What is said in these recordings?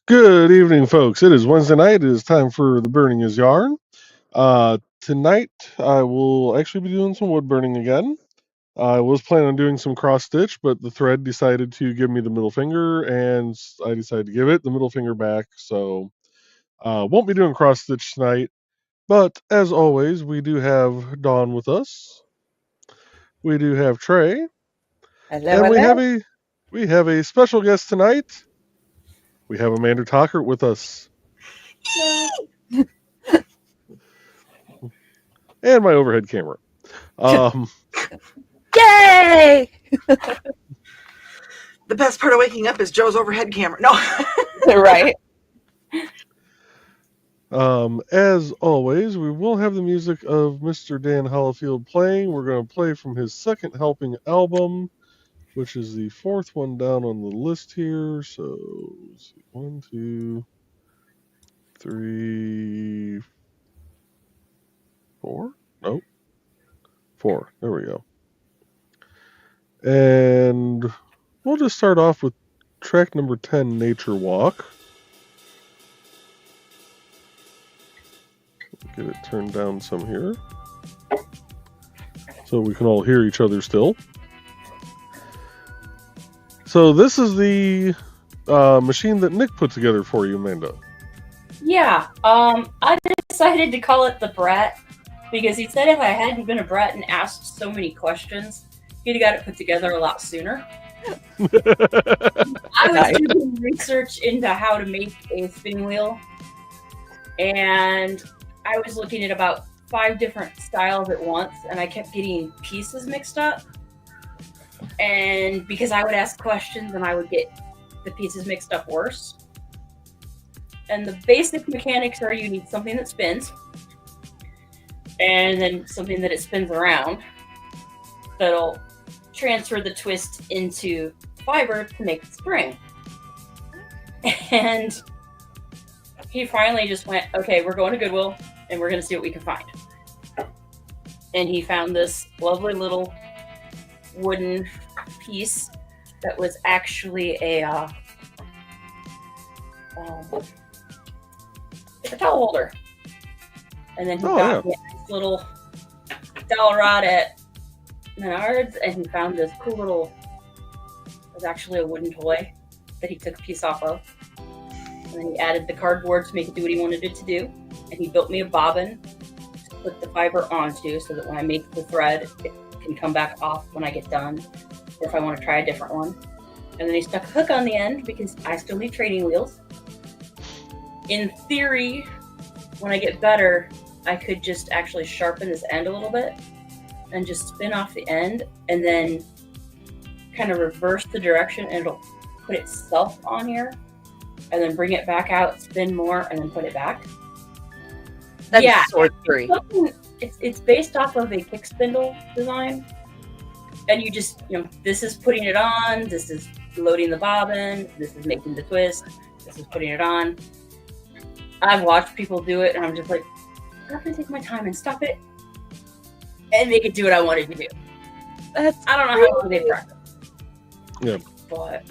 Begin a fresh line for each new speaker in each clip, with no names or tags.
Good evening, folks. It is Wednesday night. It is time for the Burning is Yarn. Tonight, I will actually be doing some wood burning again. I was planning on doing some cross stitch, but the thread decided to give me the middle finger, and I decided to give it the middle finger back. So, won't be doing cross stitch tonight. But as always, we do have Dawn with us. We do have Trey,
Hello,
and
hello.
we have a special guest tonight. We have Amanda Talkert with us, and my overhead camera. Um,
Yay!
The best part of waking up is Joe's overhead camera. No.
Right?
As always, we will have the music of Mr. Dan Hollifield playing. We're going to play from his second helping album, which is the fourth one down on the list here. So, let's see. 1, 2, 3, 4? Nope. 4. There we go. And we'll just start off with track number 10, Nature Walk. Get it turned down some here, so we can all hear each other still. So this is the machine that Nick put together for you, Amanda.
Yeah, I decided to call it the Brat because he said if I hadn't been a brat and asked so many questions, he'd have got it put together a lot sooner. I was doing research into how to make a spinning wheel, and I was looking at about 5 different styles at once, and I kept getting pieces mixed up. And because I would ask questions and I would get the pieces mixed up worse. And the basic mechanics are you need something that spins, and then something that it spins around that'll transfer the twist into fiber to make the spring. And he finally just went, okay, we're going to Goodwill and we're going to see what we can find. And he found this lovely little wooden piece that was actually it's a towel holder. And then he got this little dowel rod at Menards, and he found this cool little, it was actually a wooden toy that he took a piece off of. And then he added the cardboard to make it do what he wanted it to do. And he built me a bobbin to put the fiber onto so that when I make the thread, it can come back off when I get done, or if I want to try a different one. And then he stuck a hook on the end because I still need training wheels. In theory, when I get better, I could just actually sharpen this end a little bit and just spin off the end and then kind of reverse the direction, and it'll put itself on here and then bring it back out, spin more, and then put it back.
That's sorcery.
It's based off of a kick spindle design. And you just, this is putting it on, this is loading the bobbin, this is making the twist, this is putting it on. I've watched people do it, and I'm just like, I'm going to take my time and stop it and make it do what I wanted to do. I don't know how they practice.
Yeah.
But,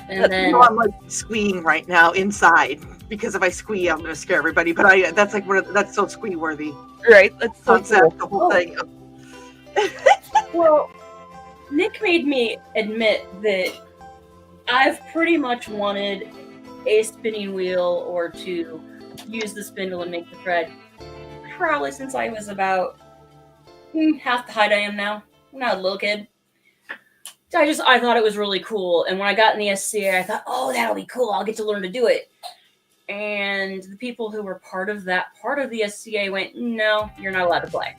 and then I'm like squeeing right now inside, because if I squee, I'm going to scare everybody. But that's like that's so squee worthy,
right? That's so cool.
The whole thing.
Well, Nick made me admit that I've pretty much wanted a spinning wheel or to use the spindle and make the thread probably since I was about half the height I am now. I'm not a little kid. I thought it was really cool. And when I got in the SCA, I thought, oh, that'll be cool. I'll get to learn to do it. And the people who were part of that part of the SCA went, no, you're not allowed to play.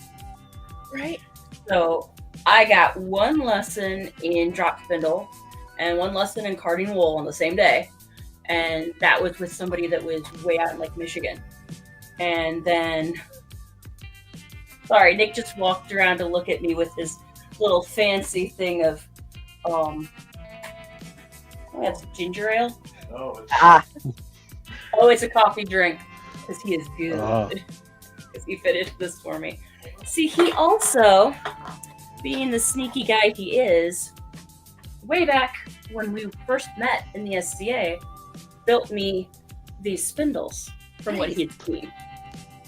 Right.
So I got one lesson in drop spindle and one lesson in carding wool on the same day. And that was with somebody that was way out in Lake Michigan. And then, sorry, Nick just walked around to look at me with his little fancy thing of, that's ginger ale. Oh, it's a coffee drink, because he is good. Because he finished this for me. See, he also, being the sneaky guy he is, way back when we first met in the SCA, built me these spindles from what he had seen.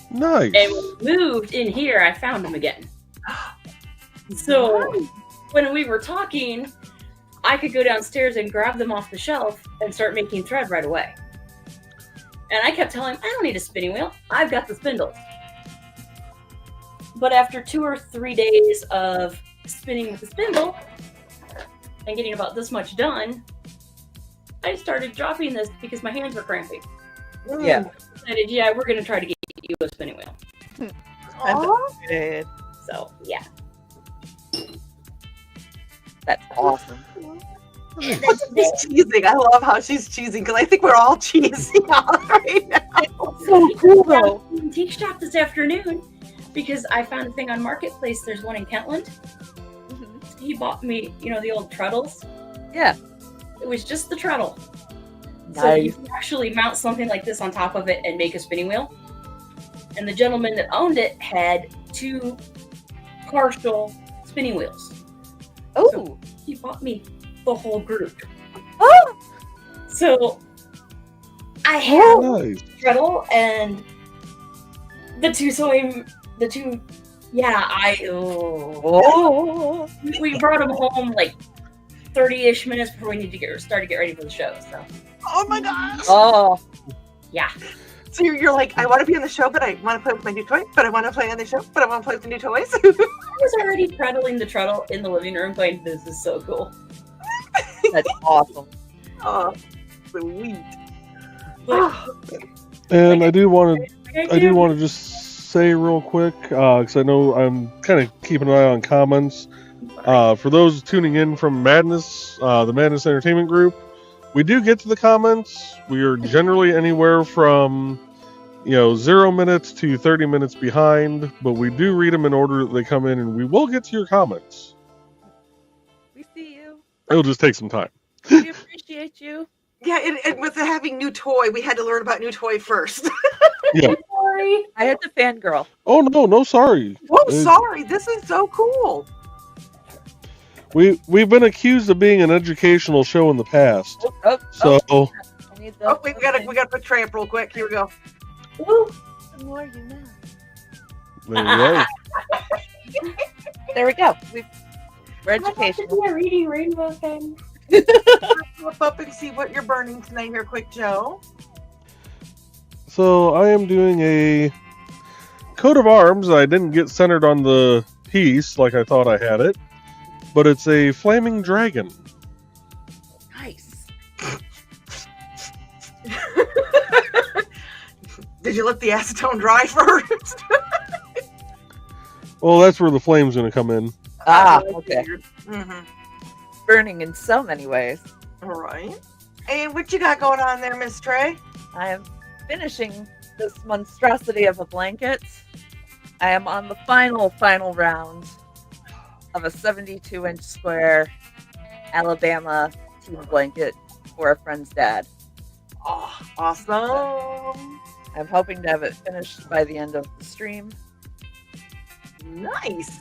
Nice.
And when we moved in here, I found them again. So when we were talking, I could go downstairs and grab them off the shelf and start making thread right away. And I kept telling him, I don't need a spinning wheel. I've got the spindles. But after 2 or 3 days of spinning with the spindle and getting about this much done, I started dropping this because my hands were cramping.
Yeah.
I decided, yeah, we're going to try to get you a spinning wheel.
Oh, good.
So, yeah.
That's awesome.
She's cheesing. I love how she's cheesing because I think we're all cheesing right now.
So cool though.
Antique shop this afternoon because I found a thing on Marketplace. There's one in Kentland. Mm-hmm. He bought me, the old treadles.
Yeah.
It was just the treadle.
Nice.
So you can actually mount something like this on top of it and make a spinning wheel. And the gentleman that owned it had 2 partial spinning wheels.
Oh.
So he bought me the whole group.
Oh.
So I have
Nice.
treadle and the 2 sewing, we brought them home like 30-ish minutes before we need to start to get ready for the show. So.
Oh my gosh.
Oh.
Yeah.
So you're like, I want to be on the show, but I want to play with my new toy, but I want to play on the show, but I want to play with the new toys.
I was already treadling the treadle in the living room going, this is so cool.
That's awesome.
Oh, sweet.
But,
And I do want to just say real quick, because I know I'm kind of keeping an eye on comments. For those tuning in from Madness, the Madness Entertainment Group, we do get to the comments. We are generally anywhere from 0 minutes to 30 minutes behind, but we do read them in order that they come in, and we will get to your comments.
We see you.
It'll just take some time.
We appreciate you.
Yeah, and with having new toy, we had to learn about new toy first.
Yeah.
Sorry.
I had to fangirl.
Oh no, sorry.
Oh, sorry. This is so cool.
We've been accused of being an educational show in the past, so
I need
Oh, we gotta put Trey up real quick. Here we go.
Woo.
The more you know.
there you go.
There we go. We're
I have to
educational.
do a reading rainbow thing.
Flip up and see what you're burning tonight here quick, Joe.
So I am doing a coat of arms. I didn't get centered on the piece like I thought I had it, but it's a flaming dragon.
Nice.
Did you let the acetone dry first?
Well, that's where the flame's going to come in.
Ah, okay.
Mm-hmm.
Burning in so many ways.
All right. And what you got going on there, Miss Trey?
I am finishing this monstrosity of a blanket. I am on the final round of a 72-inch square Alabama team blanket for a friend's dad.
Oh, awesome.
I'm hoping to have it finished by the end of the stream.
Nice.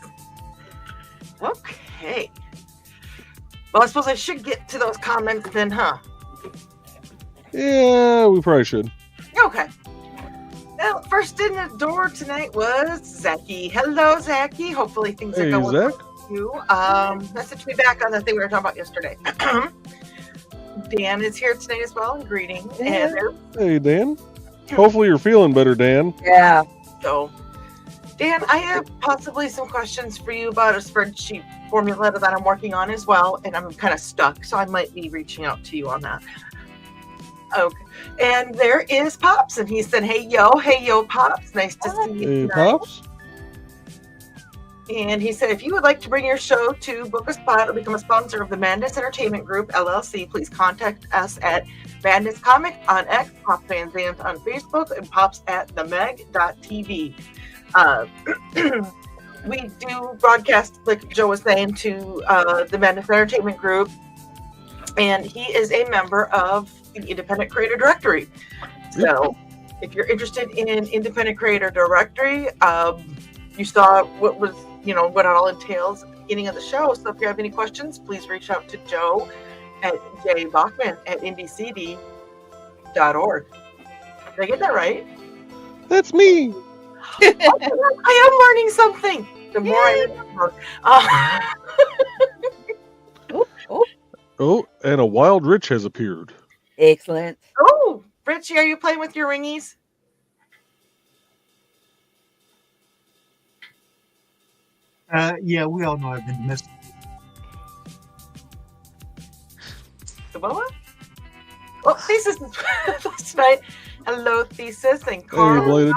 Okay. Well, I suppose I should get to those comments then, huh?
Yeah, we probably should.
Okay. Now, first in the door tonight was Zachy. Hello, Zachy. Hopefully things are
Hey,
going
Zach.
well for you. Message me back on the thing we were talking about yesterday. Dan is here tonight as well, and greeting. And
Hey, Dan. Hopefully you're feeling better, Dan.
Yeah.
so, Dan, I have possibly some questions for you about a spreadsheet formula that I'm working on as well, and I'm kind of stuck, so I might be reaching out to you on that. Okay. And there is Pops, and he said, hey, yo, Pops. Nice to see you
Hey,
tonight.
Pops.
And he said, if you would like to bring your show to book a spot or become a sponsor of the Madness Entertainment Group, LLC, please contact us at Madness Comic on X, Pops and Zant on Facebook, and Pops at themeg.tv. We do broadcast, like Joe was saying, to the Madness Entertainment Group, and he is a member of the Independent Creator Directory. So if you're interested in an Independent Creator Directory, you saw what was, what it all entails at the beginning of the show. So if you have any questions, please reach out to Joe at jbachman@indiecd.com. Did I get that right?
That's me.
I am learning something. The more I remember.
Oh, and a wild Rich has appeared.
Excellent.
Oh, Richie, are you playing with your ringies?
Yeah, we all know I've been missing.
Saboa? Oh, Thesis is last night. Hello, Thesis and Carl.
Hey, Bladed.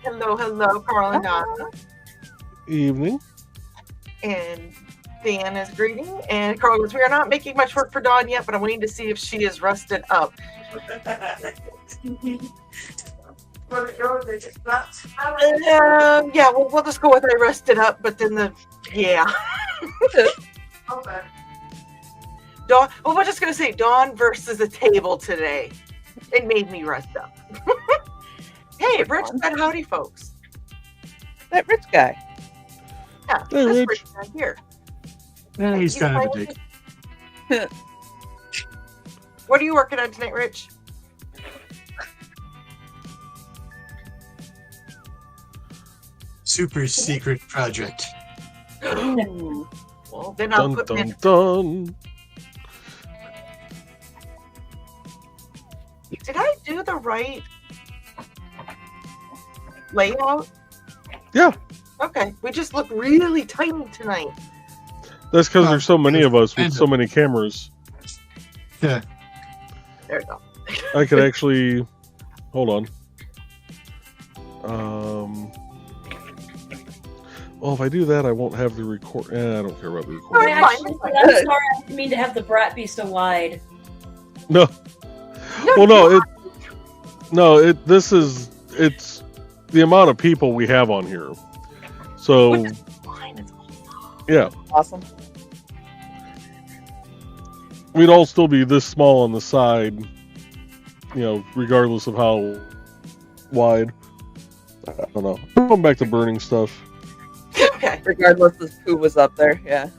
Hello, Carl and Donna.
Evening.
And Dan is greeting. And Carl goes, we are not making much work for Dawn yet, but I'm waiting to see if she is rested up. Yeah, we'll just go with I rested up, but then Dawn. Well, we're just gonna say Dawn versus a table today. It made me rest up. Hey, Rich said howdy, folks.
That Rich guy.
Yeah,
Hey,
this
Rich.
Rich guy here.
Yeah, he's kind of a dick.
What are you working on tonight, Rich?
Super secret project.
Well, then I'll
Dun
put
dun dun.
Did I do the right layout?
Yeah.
Okay, we just look really tiny tonight.
That's because there's so many of us with so many cameras.
Yeah.
There we go.
I could actually hold on. Well, if I do that, I won't have the record. I don't care about the
Oh,
recording.
it's fine,
Actually,
it's fine.
I'm sorry, I didn't mean to have the brat be so wide.
No. Well, no. It's the amount of people we have on here. So
Which is fine. It's
yeah,
Awesome.
we'd all still be this small on the side, regardless of how wide. I don't know. I'm going back to burning stuff.
okay.
Regardless of who was up there. Yeah.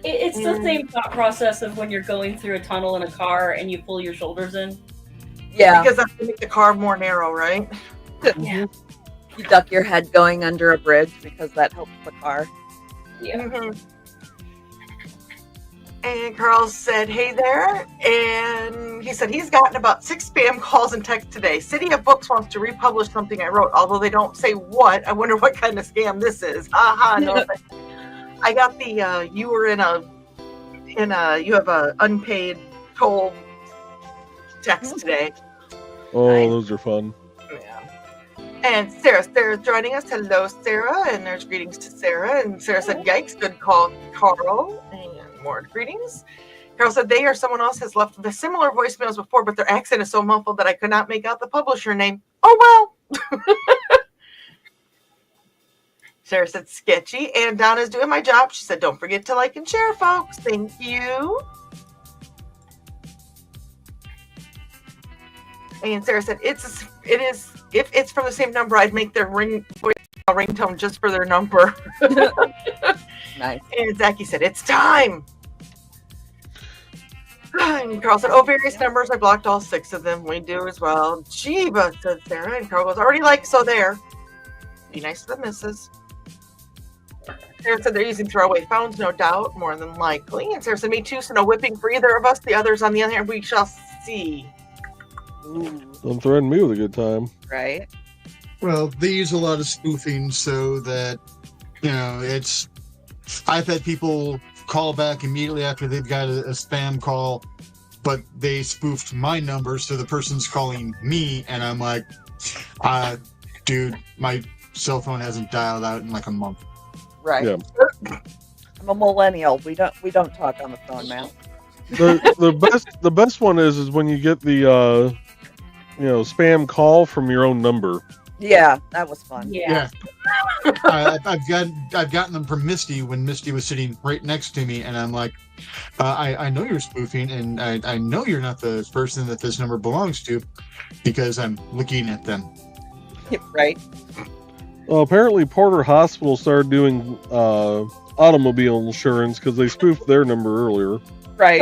It's the same thought process of when you're going through a tunnel in a car and you pull your shoulders in.
Yeah.
Because that's to make the car more narrow, right?
Yeah.
You duck your head going under a bridge because that helps the car.
Yeah.
Mm-hmm. And Carl said, hey there. And he said he's gotten about 6 spam calls and texts today. City of Books wants to republish something I wrote, although they don't say what. I wonder what kind of scam this is. Aha, no. I got the, you were you have a unpaid toll text today.
Oh,
Nice.
those are fun.
Yeah. And Sarah's joining us. Hello, Sarah. And there's greetings to Sarah. And Sarah said, yikes, good call, Carl. And more greetings. Carol said they or someone else has left the similar voicemails before, but their accent is so muffled that I could not make out the publisher name. Oh, well. Sarah said, sketchy. And Donna's doing my job. She said, don't forget to like and share, folks. Thank you. And Sarah said, it is, if it's from the same number, I'd make their ringtone just for their number.
Nice.
And Zachy said, it's time. And Carl said, oh, various numbers. I blocked all 6 of them. We do as well. Jeeba, said Sarah. And Carl goes, already like, so there. Be nice to the missus. Sarah said they're using throwaway phones, no doubt, more than likely. And Sarah said, me too, so no whipping for either of us. The others, on the other hand, we shall see.
Ooh,
Don't threaten me with a good time.
right?
Well, they use a lot of spoofing so that, it's... I've had people call back immediately after they've got a spam call, but they spoofed my number, so the person's calling me, and I'm like, dude, my cell phone hasn't dialed out in like a month.
Right.
Yeah.
I'm a millennial. We don't talk on the phone now.
The best one is when you get the spam call from your own number.
Yeah, that was fun.
Yeah.
I've gotten them from Misty when Misty was sitting right next to me, and I'm like, I know you're spoofing, and I know you're not the person that this number belongs to, because I'm looking at them.
Right.
Well, apparently Porter Hospital started doing automobile insurance because they spoofed their number earlier.
Right.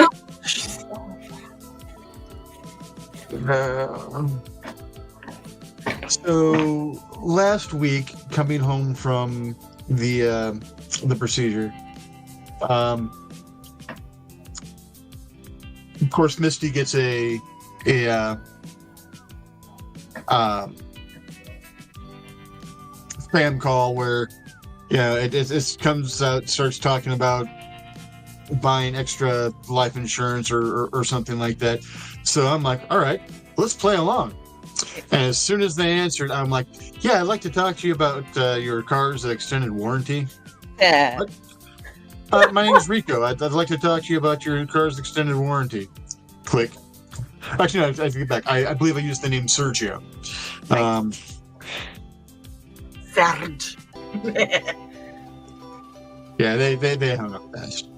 So last week, coming home from the procedure, of course, Misty gets a spam call where it comes out, starts talking about buying extra life insurance or something like that. So I'm like, all right, let's play along. And as soon as they answered, I'm like, yeah, I'd like to talk to you about your car's extended warranty.
Yeah.
My name is Rico. I'd like to talk to you about your car's extended warranty. Click. Actually, no, I take it back. I believe I used the name Sergio.
Serge.
Yeah, they hung up fast.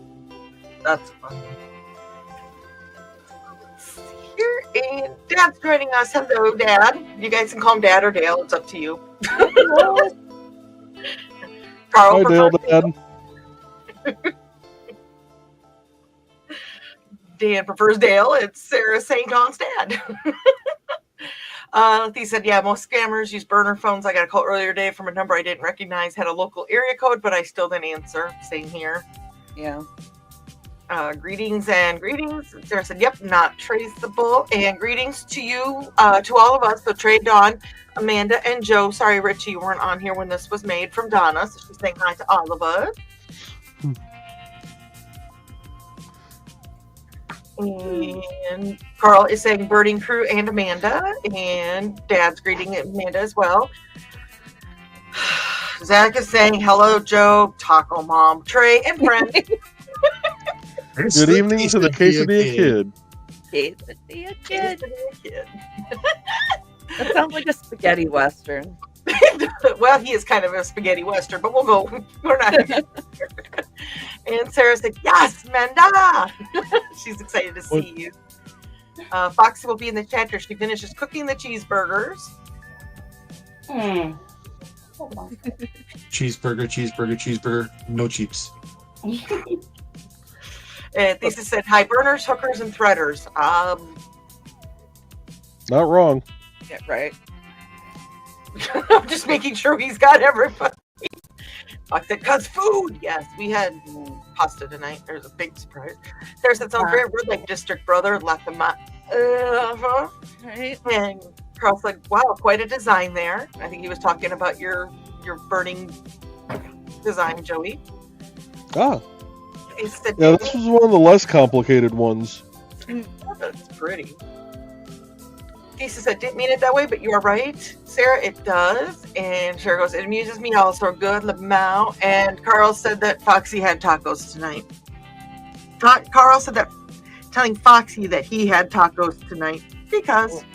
That's funny. Here, and Dad's joining us. Hello, Dad. You guys can call him Dad or Dale. It's up to you. Carl
Hi, Dale, Dad.
Dan prefers Dale. It's Sarah St. John's dad. He said, yeah, most scammers use burner phones. I got a call earlier today from a number I didn't recognize, had a local area code, but I still didn't answer. Same here.
Yeah.
Greetings and greetings. Sarah said, yep, not traceable. And greetings to you, to all of us. So Trey, Dawn, Amanda, and Joe. Sorry, Richie, you weren't on here when this was made, from Donna. So she's saying hi to all of us. And Carl is saying birding crew and Amanda. And Dad's greeting Amanda as well. Zach is saying hello, Joe, Taco Mom, Trey, and friends.
Good evening to the Quesadilla Kid.
Quesadilla Kid. That sounds like a spaghetti western.
Well, he is kind of a spaghetti western, but we'll go. We're not. And Sarah said, yes, Manda. She's excited to see you. Foxy will be in the chat after she finishes cooking the cheeseburgers.
Hold on.
Cheeseburger, no cheeps.
Thesis said, hi, burners, hookers, and threaders.
Not wrong.
Yeah, right.
I'm just making sure he's got everybody. Fox said, cause food. Yes, we had pasta tonight. There's a big surprise. Sarah said, sounds very Red Lake District, brother. Left them out.
Right.
And Carl said, wow, quite a design there. I think he was talking about your burning design, Joey.
Ah.
He said,
Yeah, this was one of the less complicated ones.
that's pretty. Lisa said, didn't mean it that way, but you are right, Sarah, it does. And Sarah goes, it amuses me also. Good, Lamau. And Carl said that Foxy had tacos tonight. Carl said that, telling Foxy that he had tacos tonight because.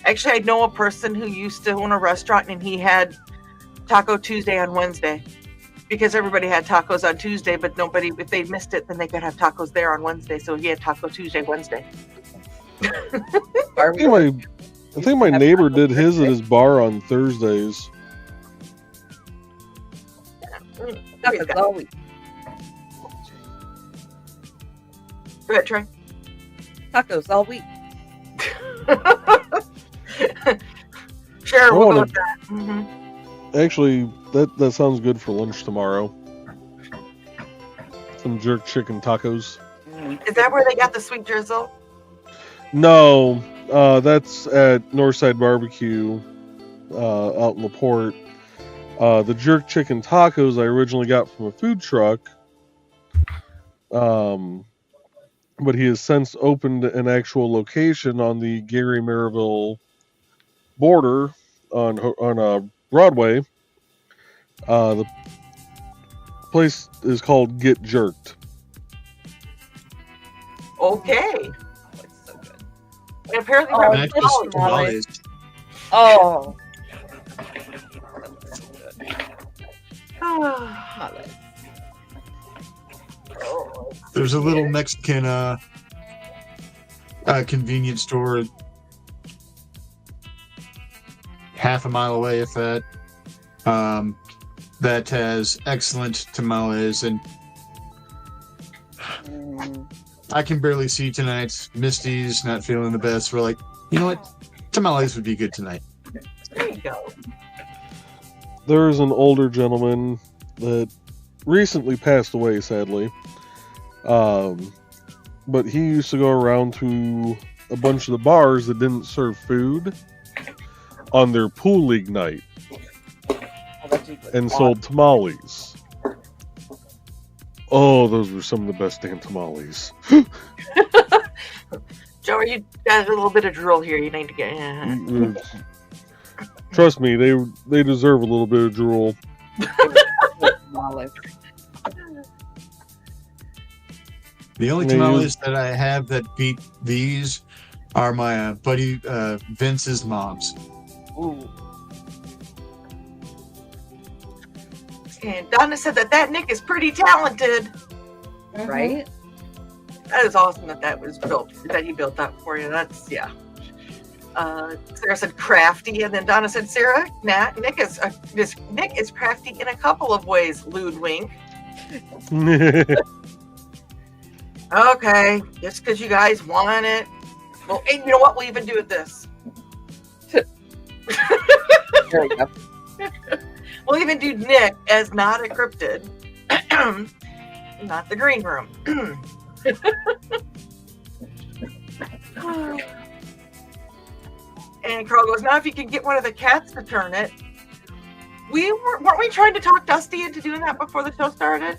Actually, I know a person who used to own a restaurant and he had Taco Tuesday on Wednesday. Because everybody had tacos on Tuesday, but nobody, if they missed it, then they could have tacos there on Wednesday. So he had Taco Tuesday, Wednesday.
I think my neighbor did his at his bar on Thursdays.
Tacos all week.
Go ahead, Trey.
Tacos all week.
Sure, we'll go with that. Mm-hmm.
Actually, that sounds good for lunch tomorrow. Some jerk chicken tacos.
Is that where they got the sweet drizzle?
No, that's at Northside Barbecue out in LaPorte. The jerk chicken tacos I originally got from a food truck. But he has since opened an actual location on the Gary Maryville border on Broadway. The place is called Get Jerked.
Okay.
Looks so good.
And apparently,
Oh,
we're
tamales. Oh. Tamales.
There's a little Mexican convenience store half a mile away, if that, that has excellent tamales, and I can barely see tonight. Misty's not feeling the best. We're like, you know what? Tamales would be good tonight.
There you go.
There is an older gentleman that recently passed away, sadly. But he used to go around to a bunch of the bars that didn't serve food on their pool league night and sold tamales. Oh, those were some of the best damn tamales.
Joe, you got a little bit of drool here. You need to get.
Trust me, they deserve a little bit of drool.
The only tamales that I have that beat these are my buddy Vince's mom's.
Ooh. And Donna said that Nick is pretty talented.
Right?
That is awesome that was built, that he built that for you. That's, yeah. Sarah said crafty, and then Donna said, Sarah, Nick is crafty in a couple of ways, lewd wink. Okay, just because you guys want it. Well, and you know what? We'll even do it this.
There we go.
We'll even do Nick as not a cryptid. Not the green room. And Carl goes, now if you can get one of the cats to turn it. Weren't we trying to talk Dusty into doing that before the show started?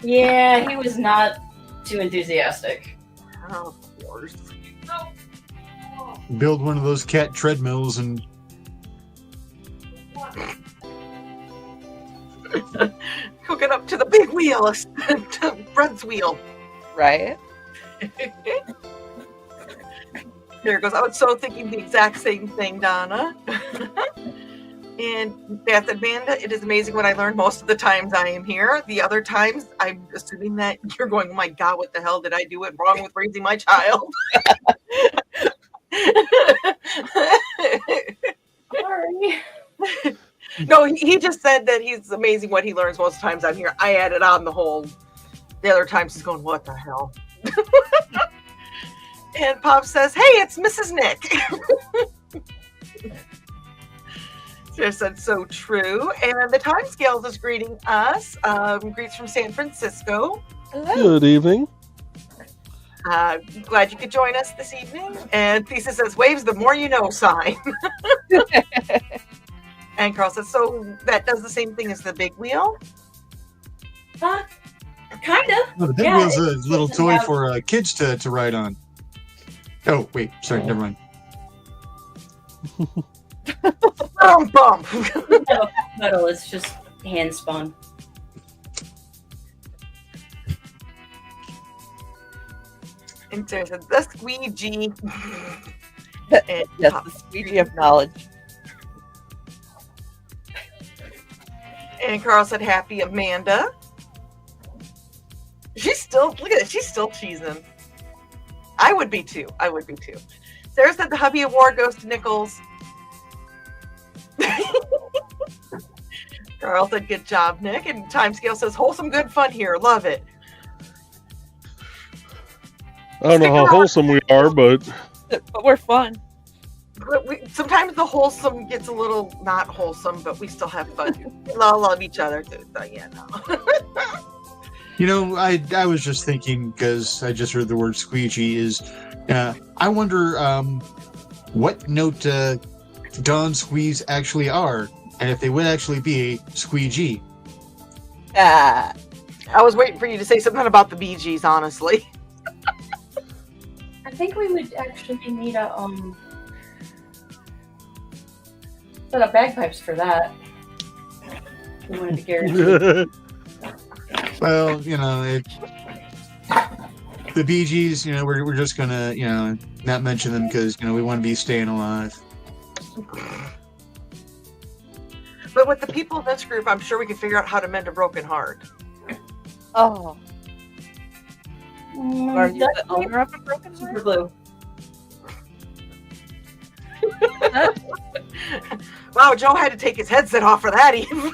Yeah, he was not too enthusiastic.
Oh, of course.
Build one of those cat treadmills and
Hook it up to the big wheel, to Brett's wheel.
Right?
There it goes. I was so thinking the exact same thing, Donna. And Beth and Amanda, it is amazing what I learned most of the times I am here. The other times, I'm assuming that you're going, oh my God, what the hell did I do it wrong with raising my child?
Sorry.
No, he just said that he's amazing what he learns most of the times I'm here. I added on the other times he's going, what the hell? And Pop says, hey, it's Mrs. Nick. Just said so true. And the Time Scales is greeting us. Greets from San Francisco.
Hello.
Good evening.
Glad you could join us this evening. And Thesis says, waves the more you know sign. And Carl says, so that does the same thing as the big wheel?
Kind of.
the big wheel's a little toy for kids to ride on. Oh, wait. Sorry, never mind.
Bump.
Metal, it's just hand spun.
And Sarah said, the squeegee. And
Yes,
Pop.
the squeegee of knowledge.
And Carl said, happy Amanda. She's still, look at it, she's still cheesing. I would be too. Sarah said the hubby award goes to Nichols. Carl said, good job, Nick. And Timescale says, wholesome, good fun here. Love it.
I don't know how wholesome we are, but
But we're fun.
But sometimes the wholesome gets a little not wholesome, but we still have fun. We all love each other too. So yeah, no.
You know, I was just thinking, because I just heard the word squeegee, is I wonder what note Dawn squeeze actually are, and if they would actually be a squeegee.
I was waiting for you to say something about the Bee Gees, honestly.
I think we would actually need a set up bagpipes for that. We wanted to guarantee.
Well, you know, the Bee Gees, you know, we're just gonna, you know, not mention them because, you know, we want to be staying alive.
But with the people in this group, I'm sure we can figure out how to mend a broken heart.
Oh. Are you the owner of a broken
Super
heart?
glue.
Wow, Joe had to take his headset off for that even.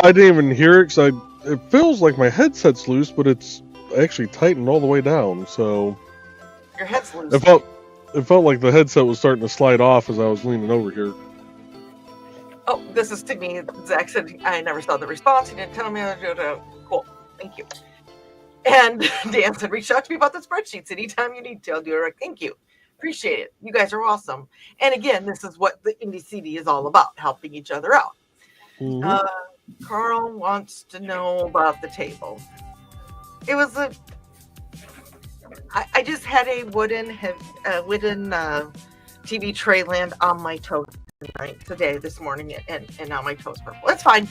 I didn't even hear it because it feels like my headset's loose, but it's actually tightened all the way down, so
Your head's loose.
it felt like the headset was starting to slide off as I was leaning over here.
Oh, this is to me. Zach said, I never saw the response. He didn't tell me. Cool. Thank you. And Dan said, reach out to me about the spreadsheets anytime you need to. I'll do it. Thank you. Appreciate it. You guys are awesome. And again, this is what the Indie CD is all about, helping each other out.
Mm-hmm.
Carl wants to know about the table. It was I just had a wooden TV tray land on my toast this morning, and now my toast purple. It's fine.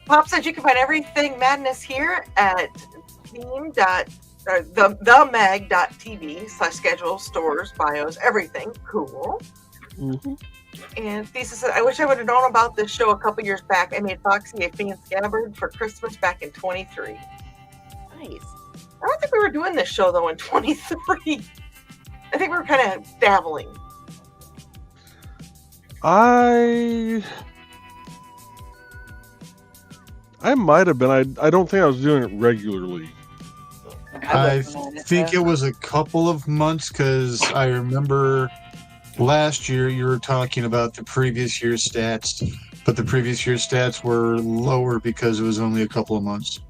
Pop says you can find everything madness here at themag.tv/schedule, stores, bios, everything. Cool.
Mm-hmm.
And Thesis said, I wish I would have known about this show a couple years back. I made Foxy a fan scabbard for Christmas back in 23.
Nice.
I don't think we were doing this show, though, in 23. I think we were kind of dabbling.
I might have been. I don't think I was doing it regularly.
I think it was a couple of months, because I remember last year you were talking about the previous year's stats, but the previous year's stats were lower because it was only a couple of months.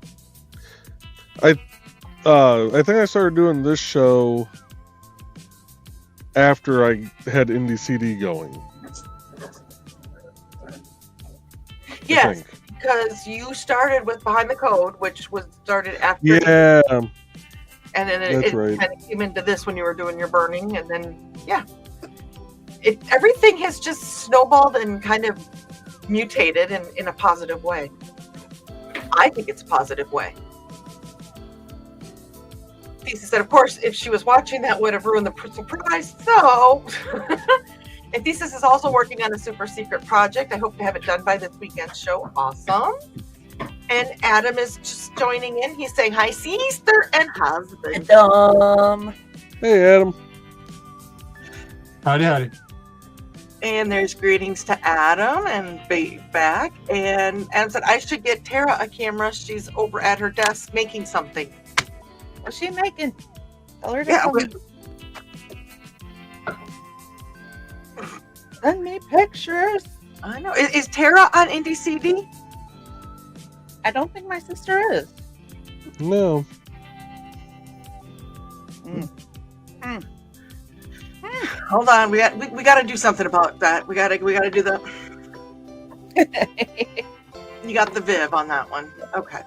I think I started doing this show after I had Indie CD going.
Yes, because you started with Behind the Code, which was started after.
Yeah.
And then it
right.
kind of came into this when you were doing your burning, and then everything has just snowballed and kind of mutated in a positive way. I think it's a positive way. Thesis said, of course, if she was watching, that would have ruined the surprise. So, and Thesis is also working on a super secret project. I hope to have it done by this weekend's show. Awesome. And Adam is just joining in. He's saying, hi, sister and husband.
Hey, Adam.
Howdy.
And there's greetings to Adam and back. And Adam said, I should get Tara a camera. She's over at her desk making something.
What's she making? Tell her to send me pictures.
I know. Is Tara on Indie CD?
I don't think my sister is.
No.
Hold on, we got to do something about that. We got to do that. You got the Viv on that one. Okay.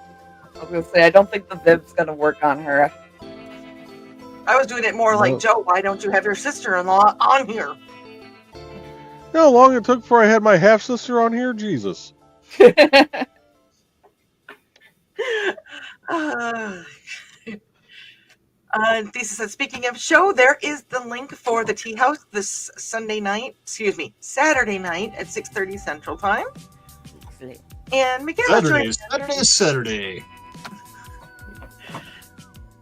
I was gonna say I don't think the Viv's gonna work on her.
I was doing it more like, Joe, why don't you have your sister-in-law on here?
You know how long it took before I had my half sister on here? Jesus.
Thesis said, speaking of show, there is the link for the Tea House this Saturday night at 6:30 Central Time. And Michaela
Saturday.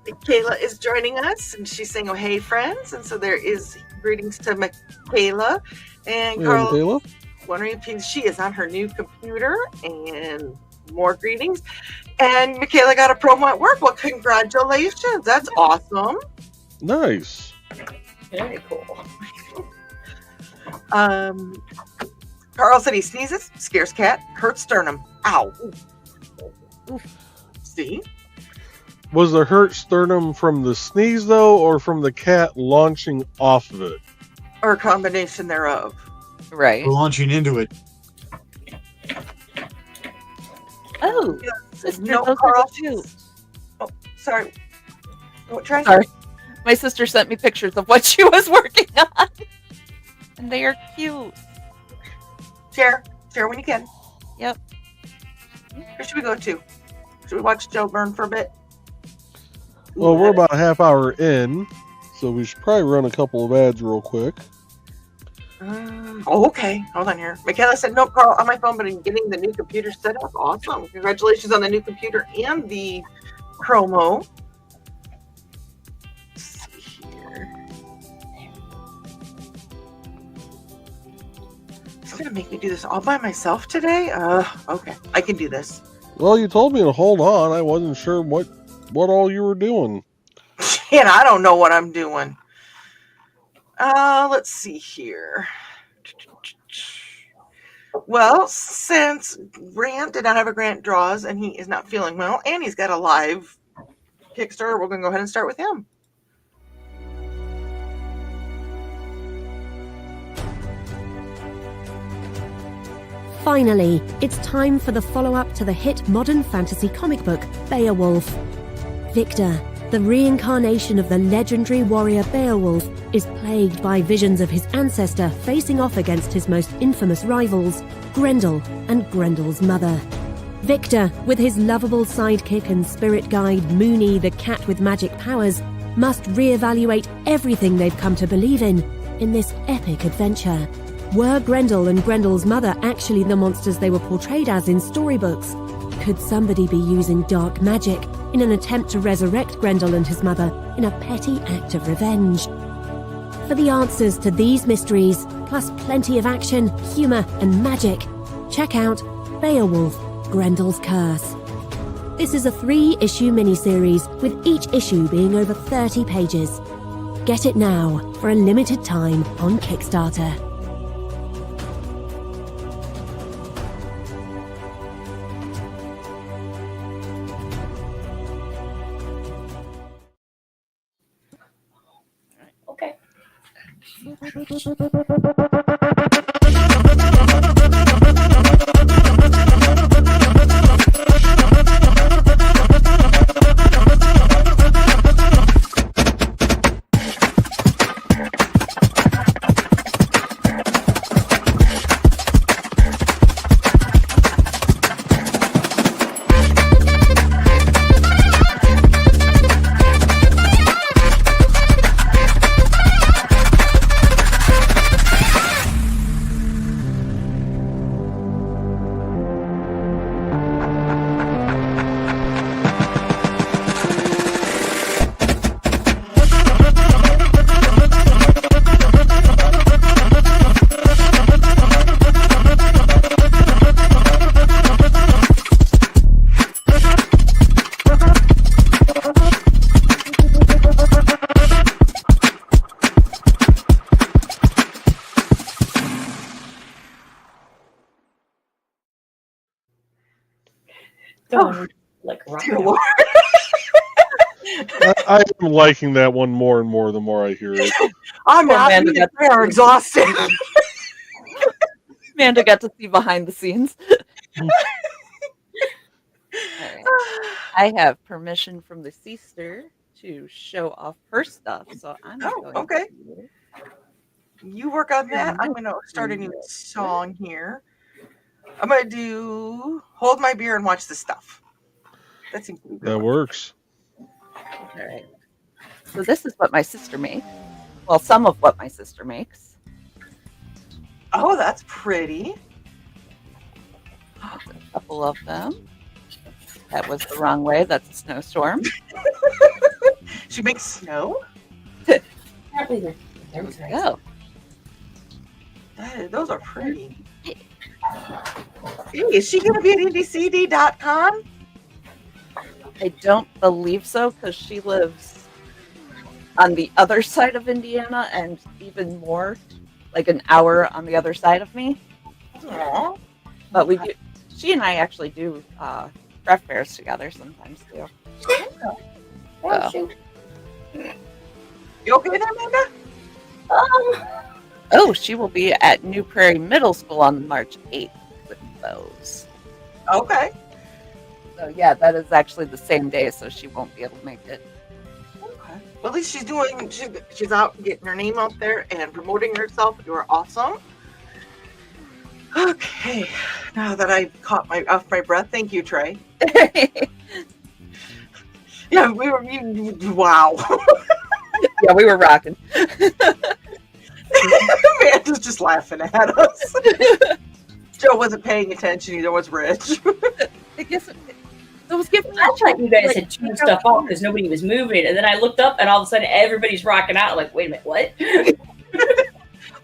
Michaela is joining us, and she's saying, oh, hey, friends. And so there is greetings to Michaela. And Carl, wondering if she is on her new computer, and more greetings. And Michaela got a promo at work. Well, congratulations. That's awesome.
Nice.
Very cool. Carl said he sneezes, scares cat, hurts sternum. Ow. Oof. See?
Was the hurt sternum from the sneeze, though, or from the cat launching off of it?
Or a combination thereof.
Right.
Launching into it.
Oh.
Sister, no, Carl. Oh, sorry. Try.
Sorry. My sister sent me pictures of what she was working on. And they are cute.
Share when you can.
Yep.
Where should we go to? Should we watch Joe burn for a bit?
Well, we're about a half hour in, so we should probably run a couple of ads real quick.
Okay. Hold on here. Michaela said, no, Carl, on my phone, but I'm getting the new computer set up. Awesome. Congratulations on the new computer and the promo. Let's see here. It's going to make me do this all by myself today? Okay. I can do this.
Well, you told me to hold on. I wasn't sure what all you were doing.
And I don't know what I'm doing. Let's see here. Well, since Grant did not have a Grant Draws and he is not feeling well, and he's got a live Kickstarter, we're going to go ahead and start with him.
Finally, it's time for the follow-up to the hit modern fantasy comic book, Beowulf. Victor, the reincarnation of the legendary warrior Beowulf, is plagued by visions of his ancestor facing off against his most infamous rivals, Grendel and Grendel's mother. Victor, with his lovable sidekick and spirit guide Moony the cat with magic powers, must reevaluate everything they've come to believe in this epic adventure. Were Grendel and Grendel's mother actually the monsters they were portrayed as in storybooks? Could somebody be using dark magic in an attempt to resurrect Grendel and his mother in a petty act of revenge? For the answers to these mysteries, plus plenty of action, humour and magic, check out Beowulf, Grendel's Curse. This is a 3-issue miniseries, with each issue being over 30 pages. Get it now for a limited time on Kickstarter.
Okay. Like rock.
I am liking that one more and more the more I hear it.
I'm not. They are exhausted.
Amanda got to see behind the scenes. Right. I have permission from the sister to show off her stuff, so I'm going
okay.
to...
You work on that. I'm going to start a new song here. I'm going to do Hold My Beer and Watch the Stuff. That seems to be good.
That works.
All right. So this is what my sister makes. Well, some of what my sister makes.
Oh, that's pretty.
That's a couple of them. That was the wrong way. That's a snowstorm.
She makes snow?
There we go.
Those are pretty. Hey, is she going to be at indiecd.com?
I don't believe so, because she lives on the other side of Indiana and even more, like an hour on the other side of me.
Aww.
But we do. She and I actually do craft fairs together sometimes too.
Oh, shoot.
You okay there, Amanda?
Oh, she will be at New Prairie Middle School on March 8th with those.
Okay.
So yeah, that is actually the same day, so she won't be able to make it.
Okay. Well, at least she's out getting her name out there and promoting herself. You are awesome. Okay. Now that I caught off my breath, thank you, Trey. Yeah, wow.
Yeah, we were rocking.
Amanda's just laughing at us. Joe wasn't paying attention, neither was Rich.
I guess it was giving.
I thought you guys had turned stuff off because nobody was moving, and then I looked up, and all of a sudden everybody's rocking out. I'm like, wait a minute, what?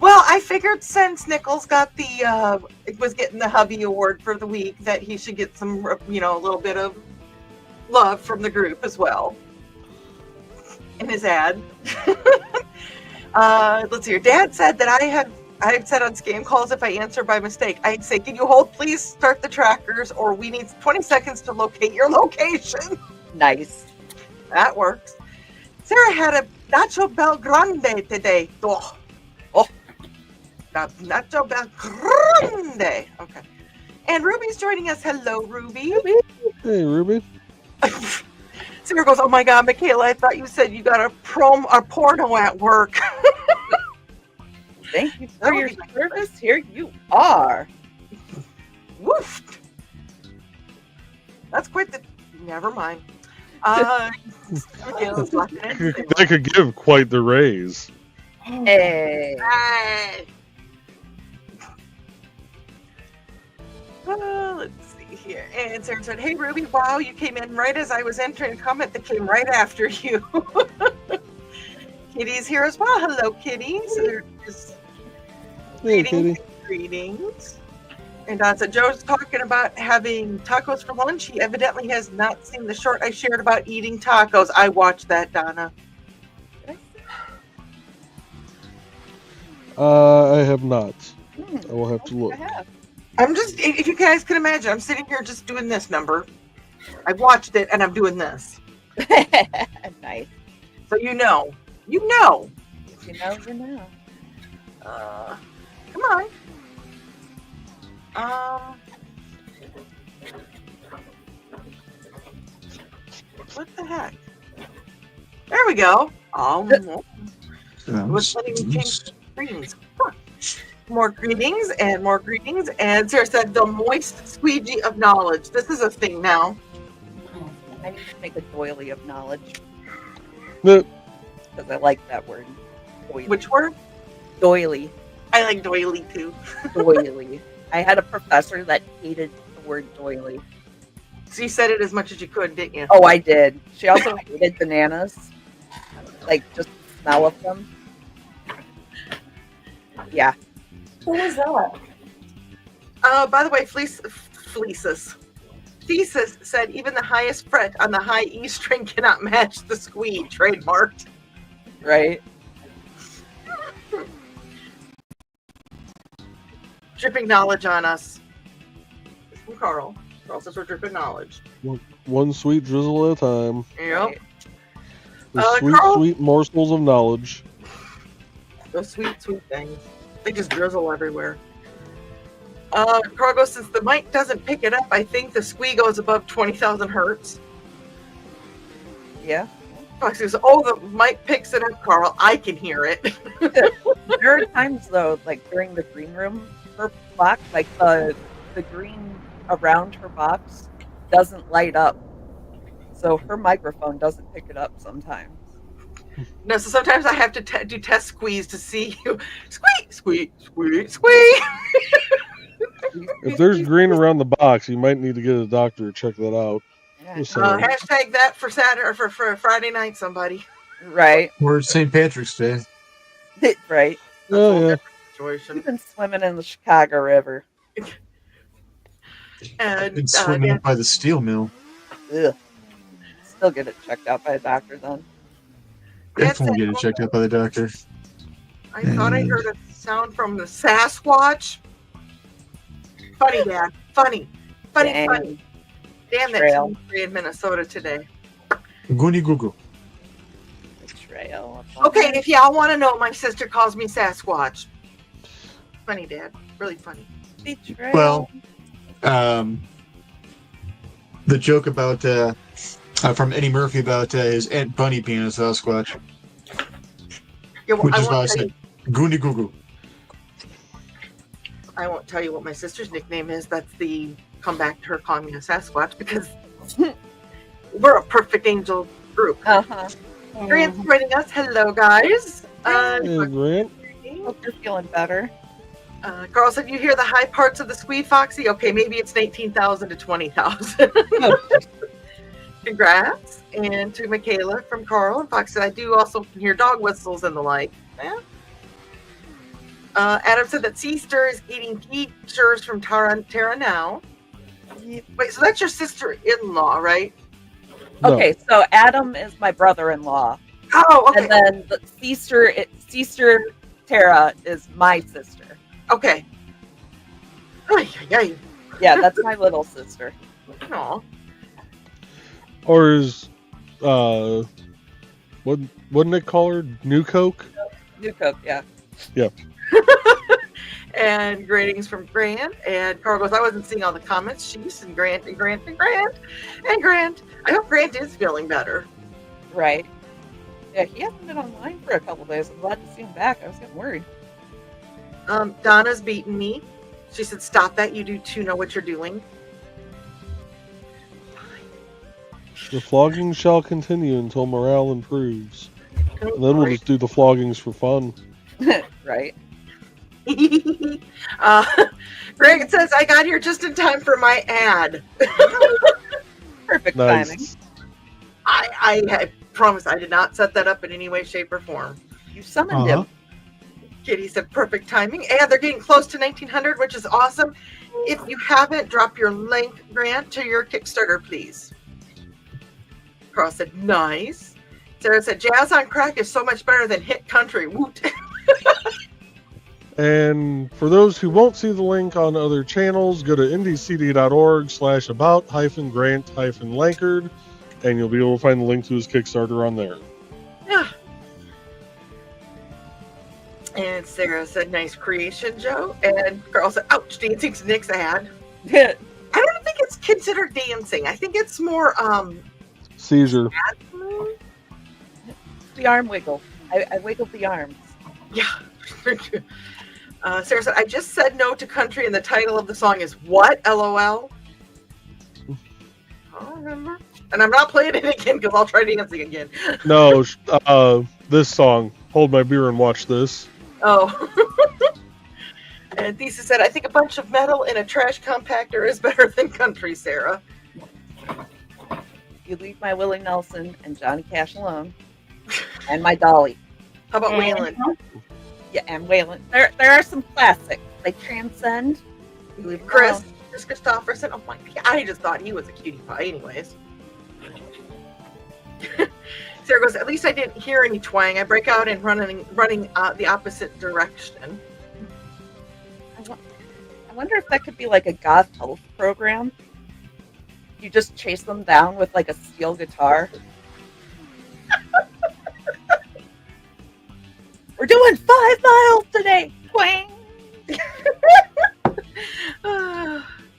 Well, I figured since Nichols got was getting the hubby award for the week, that he should get some, a little bit of love from the group as well in his ad. Let's see here. Dad said that I've said on scam calls, if I answer by mistake, I'd say, "Can you hold, please start the trackers, or we need 20 seconds to locate your location."
Nice.
That works. Sarah had a Nacho Bel Grande today. Oh, Nacho Bel Grande. Okay. And Ruby's joining us. Hello, Ruby.
Hey, Ruby.
Sarah goes, "Oh my God, Michaela, I thought you said you got a porno at work."
Thank you for your service. Here you are.
Woof. That's quite the. Never mind. Michaela's laughing at me.
That could give quite the raise.
Hey.
Hi. Let's see here. And Sarah said, "Hey, Ruby, wow, you came in right as I was entering a comment that came right after you." Kitty's here as well. Hello, Kitty. So they're just
Hey, Kitty.
greetings. And so Joe's talking about having tacos for lunch. He evidently has not seen the short I shared about eating tacos. I watched that, Donna.
I have not. I will have to look.
I'm just, if you guys can imagine, I'm sitting here just doing this number. I've watched it and I'm doing this.
Nice.
So you know. You know.
You know.
Come on. What the heck? There we go. Was letting me change screens. Huh. More greetings and more greetings. And Sarah said, "The moist squeegee of knowledge." This is a thing now.
I need to make a doily of knowledge.
No.
Because I like that word. Doily.
Which word?
Doily.
I like doily too.
Doily. I had a professor that hated the word doily.
So you said it as much as you could, didn't you?
Oh, I did. She also hated bananas. Like, just the smell of them. Yeah.
Who was that?
By the way, Thesis said even the highest fret on the high E string cannot match the squeeze. Trademarked.
Right?
Dripping knowledge on us. It's from Carl. Carl says we're dripping knowledge.
One sweet drizzle at a time.
Yep.
The sweet,
Carl,
sweet morsels of knowledge.
those sweet, sweet things. They just drizzle everywhere. Carl goes, "Since the mic doesn't pick it up, I think the squee goes above 20,000 hertz.
Yeah.
Fox goes, "Oh, the mic picks it up, Carl. I can hear it."
There are times, though, like during the green room, her box, like the green around her box doesn't light up. So her microphone doesn't pick it up sometimes.
No, so sometimes I have to do test squeeze to see you. Squeak, squeak, squeak, squeak.
If there's green around the box, you might need to get a doctor to check that out.
Yeah.
Just saying.
Hashtag that for Saturday or for Friday night, somebody.
Right.
Or St. Patrick's Day.
Right.
Oh, yeah.
Situation.
You've been swimming in the Chicago River.
And
Been swimming up by the steel mill.
Ugh. Still get it checked out by a doctor then.
Definitely get it checked out by the doctor.
I thought I heard a sound from the Sasquatch. Funny, Dad. Funny. Funny,
Dang.
funny. Damn that
Trail.
tree in Minnesota today.
Goony Google.
Betrayal.
Okay, if y'all want to know, my sister calls me Sasquatch. Funny, Dad. Really funny.
Betrayal.
Well, the joke about from Eddie Murphy about his Aunt Bunny being a Sasquatch,
Yeah, well,
which
I
is why I
won't tell
said Goony Google.
I won't tell you what my sister's nickname is. That's the come back to her calling me a Sasquatch because we're a perfect angel group.
Uh-huh.
Grant's joining us. Hello, guys.
Hey, Grant.
Hope you're feeling better.
Carl said, "You hear the high parts of the squee, Foxy? Okay, maybe it's 19,000 to 20,000. Congrats. And to Michaela from Carl. And Fox said, "I do also hear dog whistles and the like." Yeah. Adam said that sister is eating teachers from Terra now. Wait, so that's your sister-in-law, right?
No.
Okay, so Adam is my brother-in-law,
Oh, okay.
and then the sister Tara is my sister.
Okay. Ay, ay, ay.
Yeah, that's my little sister.
Aw.
Or is wouldn't it call her New Coke?
New Koepp, yeah.
And greetings from Grant. And Carl goes, I wasn't seeing all the comments. She's and Grant and Grant and Grant and Grant. I hope Grant is feeling better.
Right. Yeah, he hasn't been online for a couple days. I'm glad to see him back. I was getting worried.
Donna's beaten me. She said, stop that. You do too know what you're doing.
The flogging shall continue until morale improves. And then we'll just do the floggings for fun.
Right.
Greg says, I got here just in time for my ad.
Perfect timing.
Nice.
I promise I did not set that up in any way, shape, or form.
You summoned him.
Kitty said, perfect timing. And they're getting close to 1900, which is awesome. If you haven't, drop your link, Grant, to your Kickstarter, please. Carl said, nice. Sarah said, jazz on crack is so much better than hit country. Woot.
And for those who won't see the link on other channels, go to indiecd.org/about-grant-lankard, and you'll be able to find the link to his Kickstarter on there.
Yeah. And Sarah said, nice creation, Joe. And Carl said, ouch, dancing to Nick's ad. I don't think it's considered dancing. I think it's more
Seizure.
The arm wiggle. I wiggled the arms.
Yeah. Sarah said, I just said no to country and the title of the song is what? LOL. I don't remember. And I'm not playing it again because I'll try dancing again.
No, this song. Hold my beer and watch this.
Oh. And Thesis said, I think a bunch of metal in a trash compactor is better than country, Sarah.
You leave my Willie Nelson and Johnny Cash alone. And my Dolly.
How about Waylon?
Yeah, and Waylon. There are some classics. They transcend. You leave them
Chris
alone.
Christopherson. Oh my God, I just thought he was a cutie pie anyways. Sarah goes, at least I didn't hear any twang. I break out and running the opposite direction.
I wonder if that could be like a goth health program. You just chase them down with like a steel guitar. We're doing 5 miles today. Twang.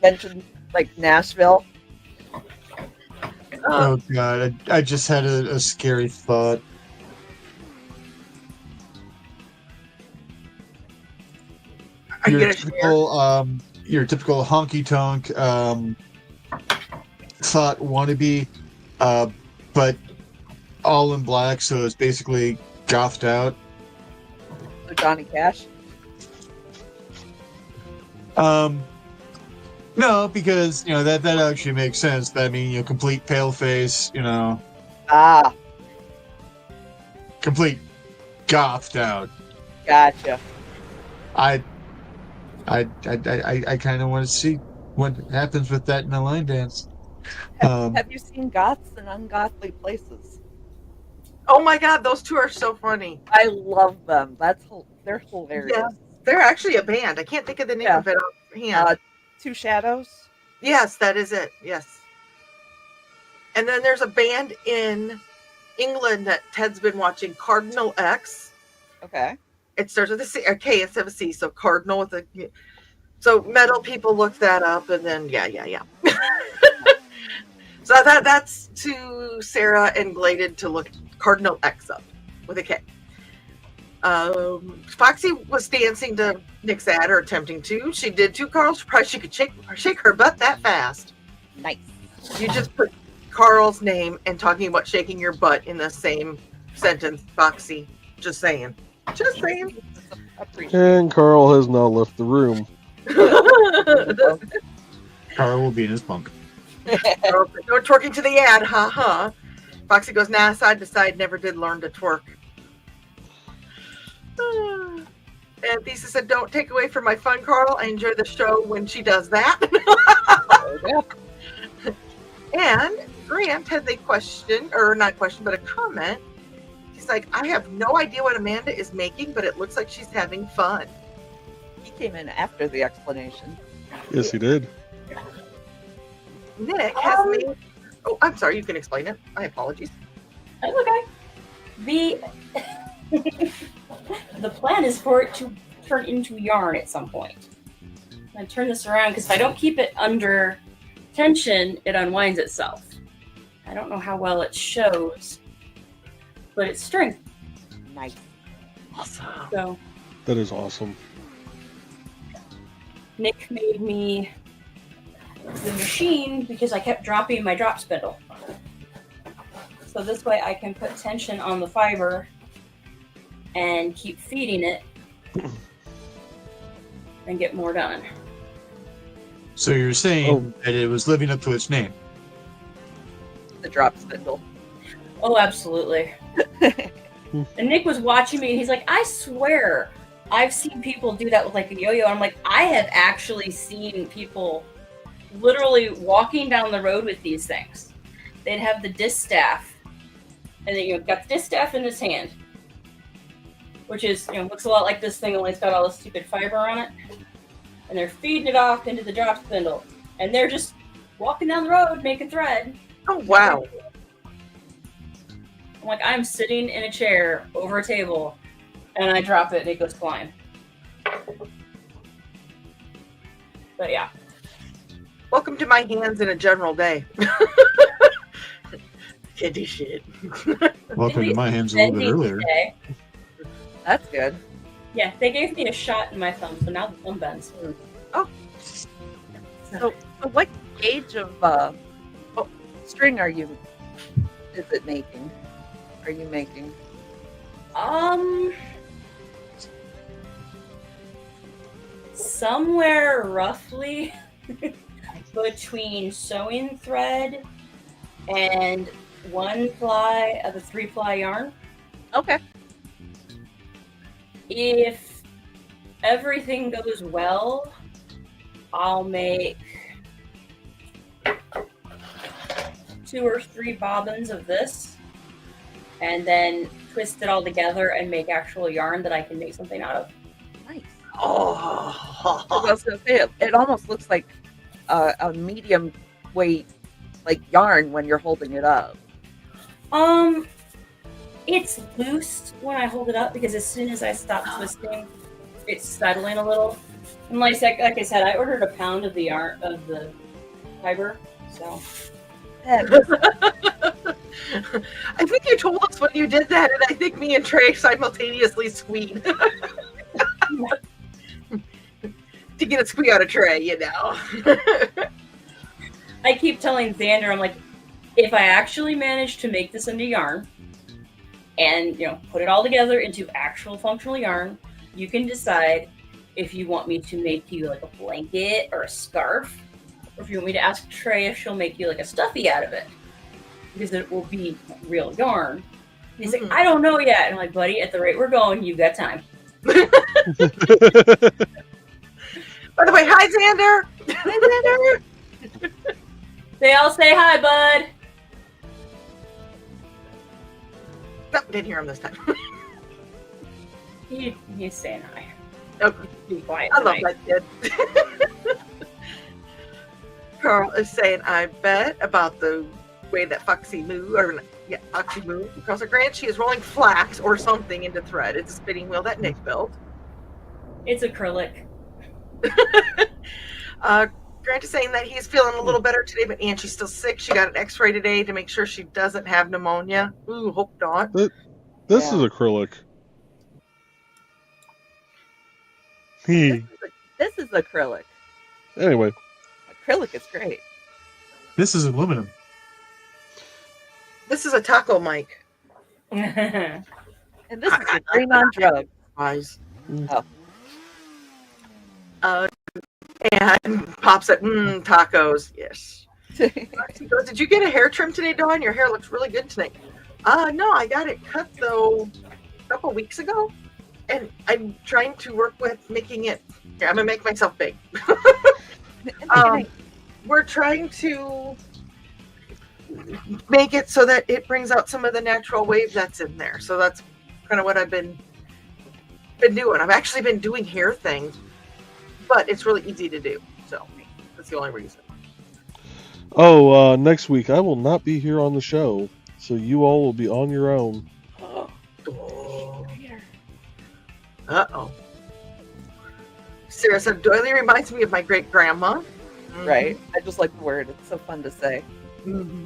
Mentioned like Nashville.
Oh God, I just had a scary thought. Your typical honky tonk thought wannabe, but all in black, so it's basically gothed out.
So Johnny Cash.
No, because that actually makes sense. But I mean, complete pale face, complete gothed out.
Gotcha.
I kind of want to see what happens with that in a line dance.
Have you seen Goths in Ungodly Places?
Oh my God, those two are so funny.
I love them. They're hilarious.
Yeah, they're actually a band. I can't think of the name of it offhand.
Two Shadows.
Yes, that is it. Yes. And then there's a band in England that Ted's been watching, Cardinal X.
Okay.
It starts with a C, or K instead of a C, so Cardinal with a. So metal people look that up, and then yeah. So that's to Sarah and Gladed to look Cardinal X up with a K. Foxy was dancing to Nick's ad, or attempting to. She did too, Carl. Surprised she could shake her butt that fast.
Nice. You
You just put Carl's name and talking about shaking your butt in the same sentence, Foxy. Just saying. Just saying.
And Carl has now left the room.
Carl will be in his bunk.
No twerking to the ad, ha. Foxy goes, nah, side to side, never did learn to twerk. And Lisa said, "Don't take away from my fun, Carl. I enjoy the show when she does that." And Grant had a question, or not question, but a comment. He's like, "I have no idea what Amanda is making, but it looks like she's having fun."
He came in after the explanation.
Yes, he did.
Nick has made. Oh, I'm sorry. You can explain it. My apologies.
That's okay. The plan is for it to turn into yarn at some point. I turn this around because if I don't keep it under tension, it unwinds itself. I don't know how well it shows, but it's string.
Nice.
Awesome.
So
That is awesome.
Nick made me the machine because I kept dropping my drop spindle. So this way I can put tension on the fiber and keep feeding it and get more done.
So you're saying that it was living up to its name?
The drop spindle.
Oh, absolutely. And Nick was watching me and he's like, I swear I've seen people do that with like a yo-yo. I'm like, I have actually seen people literally walking down the road with these things. They'd have the distaff and then you've got the distaff in his hand, which is, looks a lot like this thing, only it's got all this stupid fiber on it. And they're feeding it off into the drop spindle. And they're just walking down the road, making thread.
Oh, wow.
I'm like, I'm sitting in a chair over a table, and I drop it, and it goes flying. But yeah.
Welcome to my hands in a general day. Can't do shit.
Welcome to my hands a little bit earlier.
Today.
That's good.
Yeah, they gave me a shot in my thumb, so now the thumb bends.
Oh. So what gauge of string is it making? Are you making?
Somewhere roughly between sewing thread and 1 ply of a 3-ply yarn.
Okay.
If everything goes well, I'll make 2 or 3 bobbins of this and then twist it all together and make actual yarn that I can make something out of.
Nice.
Oh.
I was gonna say it almost looks like a medium weight like yarn when you're holding it up.
It's loose when I hold it up because as soon as I stop twisting, it's settling a little. And like I said, I ordered a pound of the yarn of the fiber, so.
I think you told us when you did that, and I think me and Trey simultaneously squeed. To get a squeak out of Trey,
I keep telling Xander, I'm like, if I actually manage to make this into yarn and, put it all together into actual functional yarn, you can decide if you want me to make you like a blanket or a scarf, or if you want me to ask Trey if she'll make you like a stuffy out of it, because it will be real yarn. And he's like, I don't know yet. And I'm like, buddy, at the rate we're going, you've got time.
By the way, hi, Xander. Hi, Xander.
They all say hi, bud.
Nope, didn't hear him this time.
He's saying hi.
Okay.
Be quiet.
I love that kid. Carl is saying, I bet about the way that Foxy moved across her Grant. She is rolling flax or something into thread. It's a spinning wheel that Nick built.
It's acrylic.
Grant is saying that he's feeling a little better today, but she's still sick. She got an x-ray today to make sure she doesn't have pneumonia. Ooh, hope not.
This is acrylic.
This is acrylic.
Anyway.
Acrylic is great.
This is aluminum.
This is a taco mic.
And this is a green on drug.
Eyes.
Oh.
And pops at tacos. Yes. Did you get a hair trim today, Dawn? Your hair looks really good tonight. No, I got it cut though a couple weeks ago. and I'm trying to work with making it. Here, I'm gonna make myself big. We're trying to make it so that it brings out some of the natural wave that's in there. So that's kind of what I've been doing. I've actually been doing hair things, but it's really easy to do. So that's the only reason.
Oh, next week I will not be here on the show, so you all will be on your own.
Uh-oh. Sarah said, Doily reminds me of my great-grandma.
Right. I just like the word. It's so fun to say.
Mm-hmm.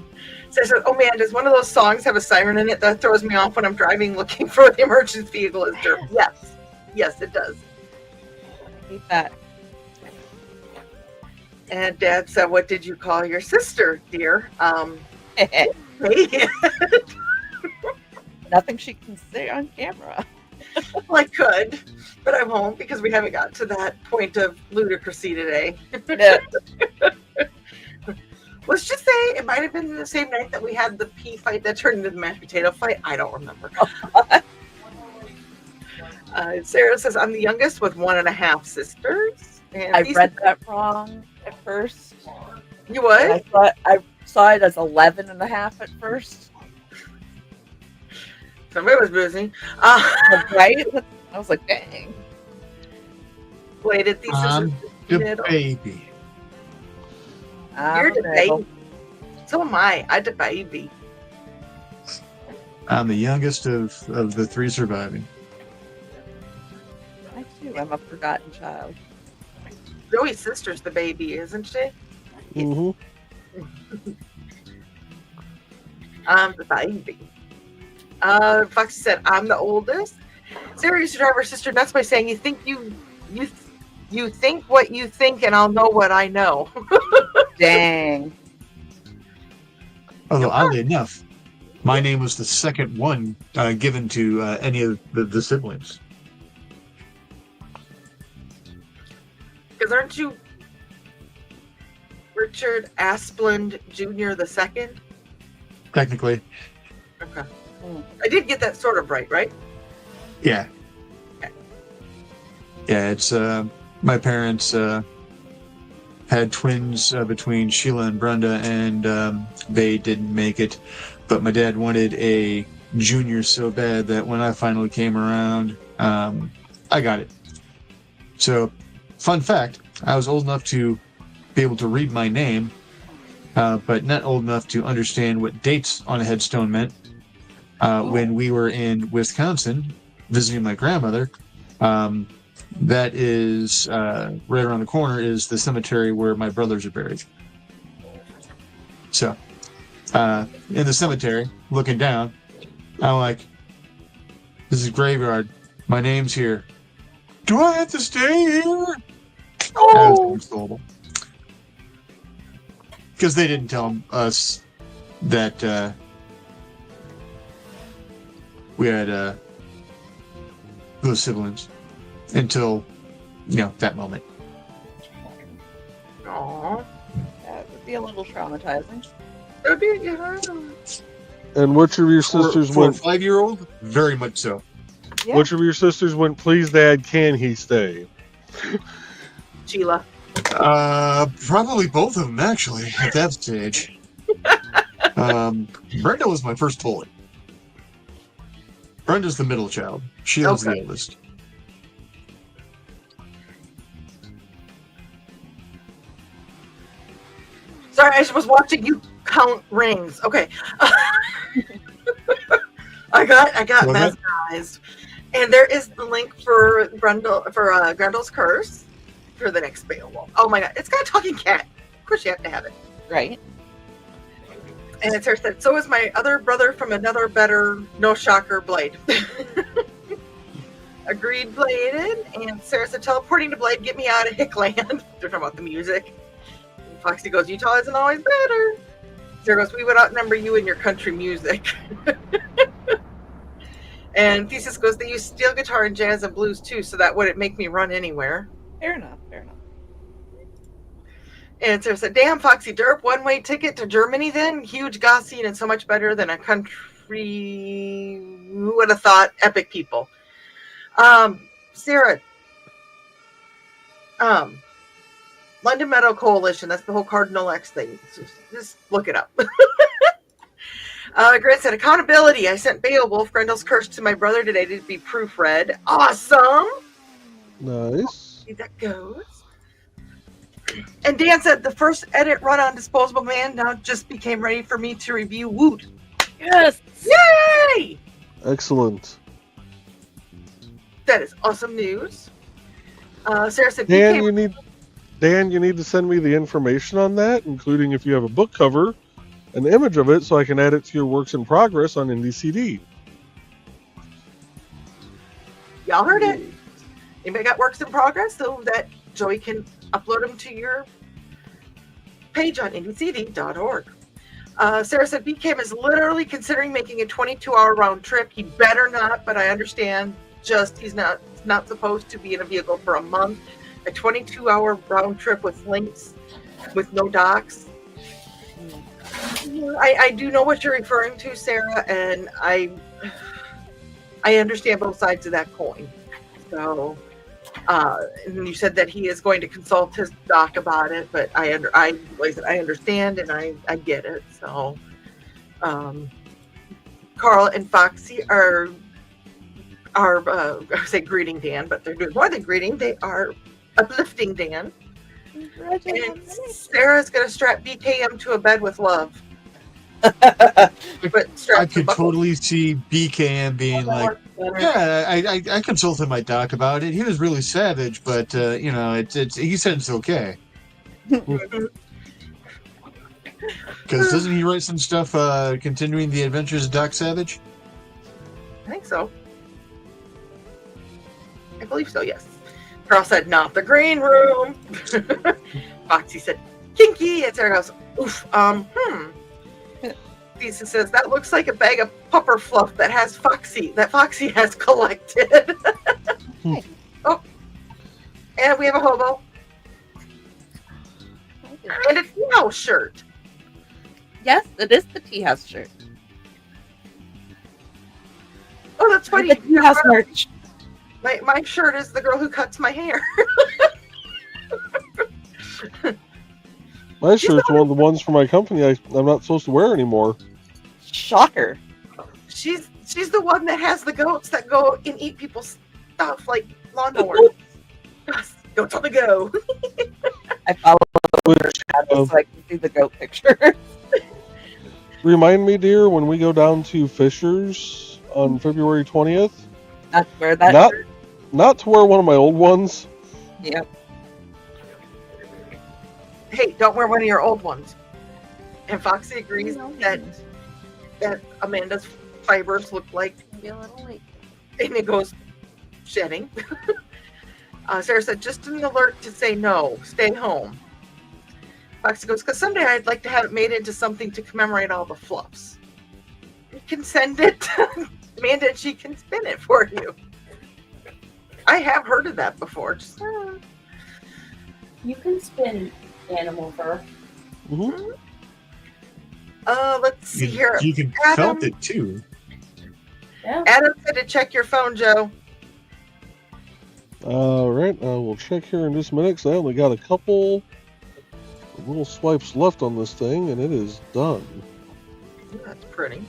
Sarah said, oh man, does one of those songs have a siren in it that throws me off when I'm driving looking for the emergency vehicle? Is there? Yes. Yes, it does.
I hate that.
And Dad said, what did you call your sister, dear?
Nothing she can say on camera.
Well, I could, but I won't because we haven't got to that point of ludicrousy today.
Yeah.
Let's just say it might have been the same night that we had the pea fight that turned into the mashed potato fight. I don't remember. Sarah says, I'm the youngest with 1.5 sisters. And
I read that wrong at first.
You what?
I saw it as 11 and a half at first.
Somebody was busy.
Right? I was like, dang.
Bladed thesis.
The baby.
You're the baby. So am I. I'm the baby.
I'm the youngest of the 3 surviving.
I too. I'm a forgotten child.
Joey's sister's the baby, isn't she?
Mm-hmm.
I'm the baby. Foxy said, I'm the oldest. Sarah used to drive her sister nuts by saying, you think what you think and I'll know what I know.
Dang.
Although, oddly enough, my name was the second one given to any of the siblings.
Because aren't you Richard Asplund Jr. the second?
Technically.
Okay. I did get that sort of right?
Yeah.
Okay.
Yeah, it's my parents had twins between Sheila and Brenda, and they didn't make it. But my dad wanted a junior so bad that when I finally came around, I got it. So, fun fact, I was old enough to be able to read my name, but not old enough to understand what dates on a headstone meant. When we were in Wisconsin visiting my grandmother, that is right around the corner is the cemetery where my brothers are buried. So, in the cemetery, looking down, I'm like, this is graveyard. My name's here. Do I have to stay here? Oh. Because they didn't tell us that we had those siblings until, that moment.
Aww.
That would be a little traumatizing.
It would be, yeah.
And which of your sisters
for
went?
a 5-year-old? Very much so.
Yeah.
Which of your sisters went? Please, Dad, can he stay?
Sheila.
Probably both of them, actually, at that stage. Brenda was my first bully. Brenda's the middle child. Sheila's the oldest.
Sorry, I was watching you count rings. Okay. I got mesmerized. And there is the link for Grendel's Curse for the next Beowulf. Oh my god, it's got a talking cat. Of course you have to have it.
Right.
And it's her said, so is my other brother from another better, no shocker, Blade. Agreed, Bladed. And Sarah said, teleporting to Blade, get me out of Hickland. They're talking about the music. And Foxy goes, Utah isn't always better. Sarah goes, we would outnumber you in your country music. And Thesis goes, they use steel guitar and jazz and blues too, so that wouldn't make me run anywhere.
Fair enough.
And Sarah said, damn, Foxy Derp, one-way ticket to Germany then? Huge goth scene and so much better than a country, who would have thought, epic people. Sarah, London Meadow Coalition, that's the whole Cardinal X thing. Just look it up. Grant said, accountability. I sent Beowulf, Grendel's Curse, to my brother today to be proofread. Awesome.
Nice.
See that goes. And Dan said, the first edit run on Disposable Man now just became ready for me to review Woot.
Yes.
Yay!
Excellent.
That is awesome news. Sarah said,
Dan, you need to send me the information on that, including if you have a book cover, an image of it, so I can add it to your works in progress on Indie CD.
Y'all heard it. Anybody got works in progress so that Joey can upload them to your page on indiecd.org. Sarah said, BKM is literally considering making a 22-hour round trip. He better not, but I understand he's not supposed to be in a vehicle for a month. A 22-hour round trip with links, with no docks. I do know what you're referring to, Sarah, and I understand both sides of that coin. So, and you said that he is going to consult his doc about it, but I understand and I get it. So, Carl and Foxy are I say greeting Dan, but they're doing more than greeting. They are uplifting Dan. And Sarah's going to strap BKM to a bed with love. But
I could totally see BKM being like, yeah, I consulted my doc about it. He was really savage, but he said it's okay. Because doesn't he write some stuff continuing the adventures of Doc Savage?
I think so. I believe so, yes. Carl said, not the green room. Foxy said, kinky. And Sarah goes, oof, Lisa says, that looks like a bag of pupper fluff that Foxy has collected. Oh, and we have a hobo. And a tea house shirt.
Yes, it is the tea house shirt.
Oh, that's funny.
The tea house merch.
My shirt is the girl who cuts my hair.
My shirt's one of the ones for my company I'm not supposed to wear anymore.
Shocker.
She's the one that has the goats that go and eat people's stuff like lawnmowers. Yes, goats on the go.
I follow her shadow so I can see the goat picture.
Remind me, dear, when we go down to Fisher's on February 20th.
Not to wear that shirt.
Not to wear one of my old ones.
Yep.
Hey, don't wear one of your old ones. And Foxy agrees that Amanda's fibers look like
Maybe a little late.
and it goes shedding. Sarah said, just an alert to say no, stay home. Foxy goes, because someday I'd like to have it made into something to commemorate all the fluffs. You can send it to Amanda and she can spin it for you. I have heard of that before.
You can spin animal fur.
Mm-hmm.
Let's see here.
You can
Adam,
felt it too.
Yeah.
Adam said to check your phone, Joe.
All right, we'll check here in just a minute because I only got a couple little swipes left on this thing, and it is done.
That's pretty.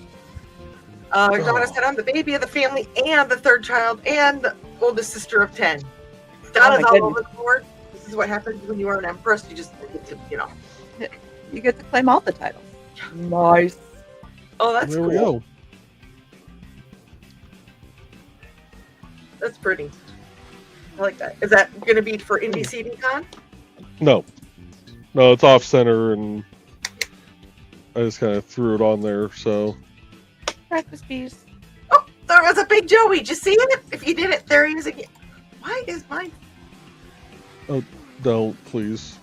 Donna said, I'm the baby of the family and the third child and the oldest sister of 10. Donna's all over the board. This is what happens when you are an empress. You just get to,
You get to claim all the titles. Nice.
Oh, that's
there
cool.
we go.
That's pretty. I like that. Is that going to be for Indie CD Con?
No, it's off center, and I just kind of threw it on there. So
Breakfast bees.
Oh, there was a big Joey. Did you see it? If you did it, there he is again. Why is mine?
Oh, don't please.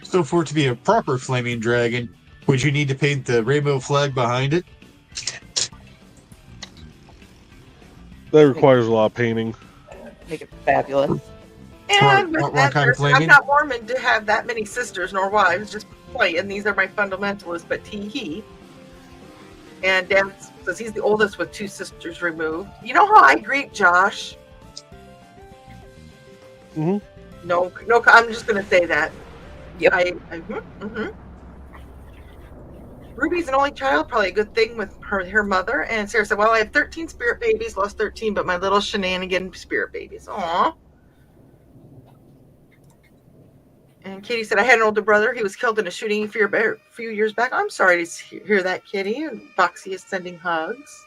So for it to be a proper flaming dragon, would you need to paint the rainbow flag behind it?
That requires a lot of painting.
Make it fabulous.
And
What
with that,
kind of
I'm
flaming?
not Mormon to have that many sisters nor wives. Just play, and these are my fundamentalists, but tee-hee. And Dad says he's the oldest with 2 sisters removed. You know how I greet Josh?
Mm-hmm.
No, I'm just going to say that.
Yep.
Ruby's an only child, probably a good thing with her mother. And Sarah said, well, I have 13 spirit babies, lost 13, but my little shenanigan spirit babies. Aw. And Katie said, I had an older brother. He was killed in a shooting a few years back. I'm sorry to hear that, Kitty. And Foxy is sending hugs.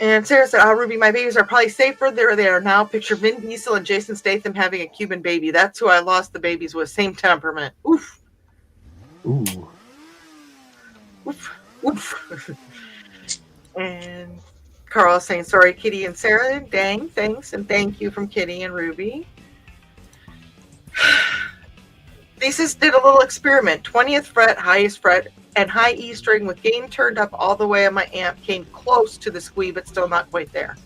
And Sarah said, Ruby, my babies are probably safer. They're there now. Picture Vin Diesel and Jason Statham having a Cuban baby. That's who I lost the babies with. Same temperament. Oof.
Ooh.
Oof. Oof. And Carl is saying, sorry, Kitty and Sarah. Dang, thanks. And thank you from Kitty and Ruby. Thesis did a little experiment. 20th fret, highest fret, and high E string with gain turned up all the way on my amp. Came close to the squeeze, but still not quite there.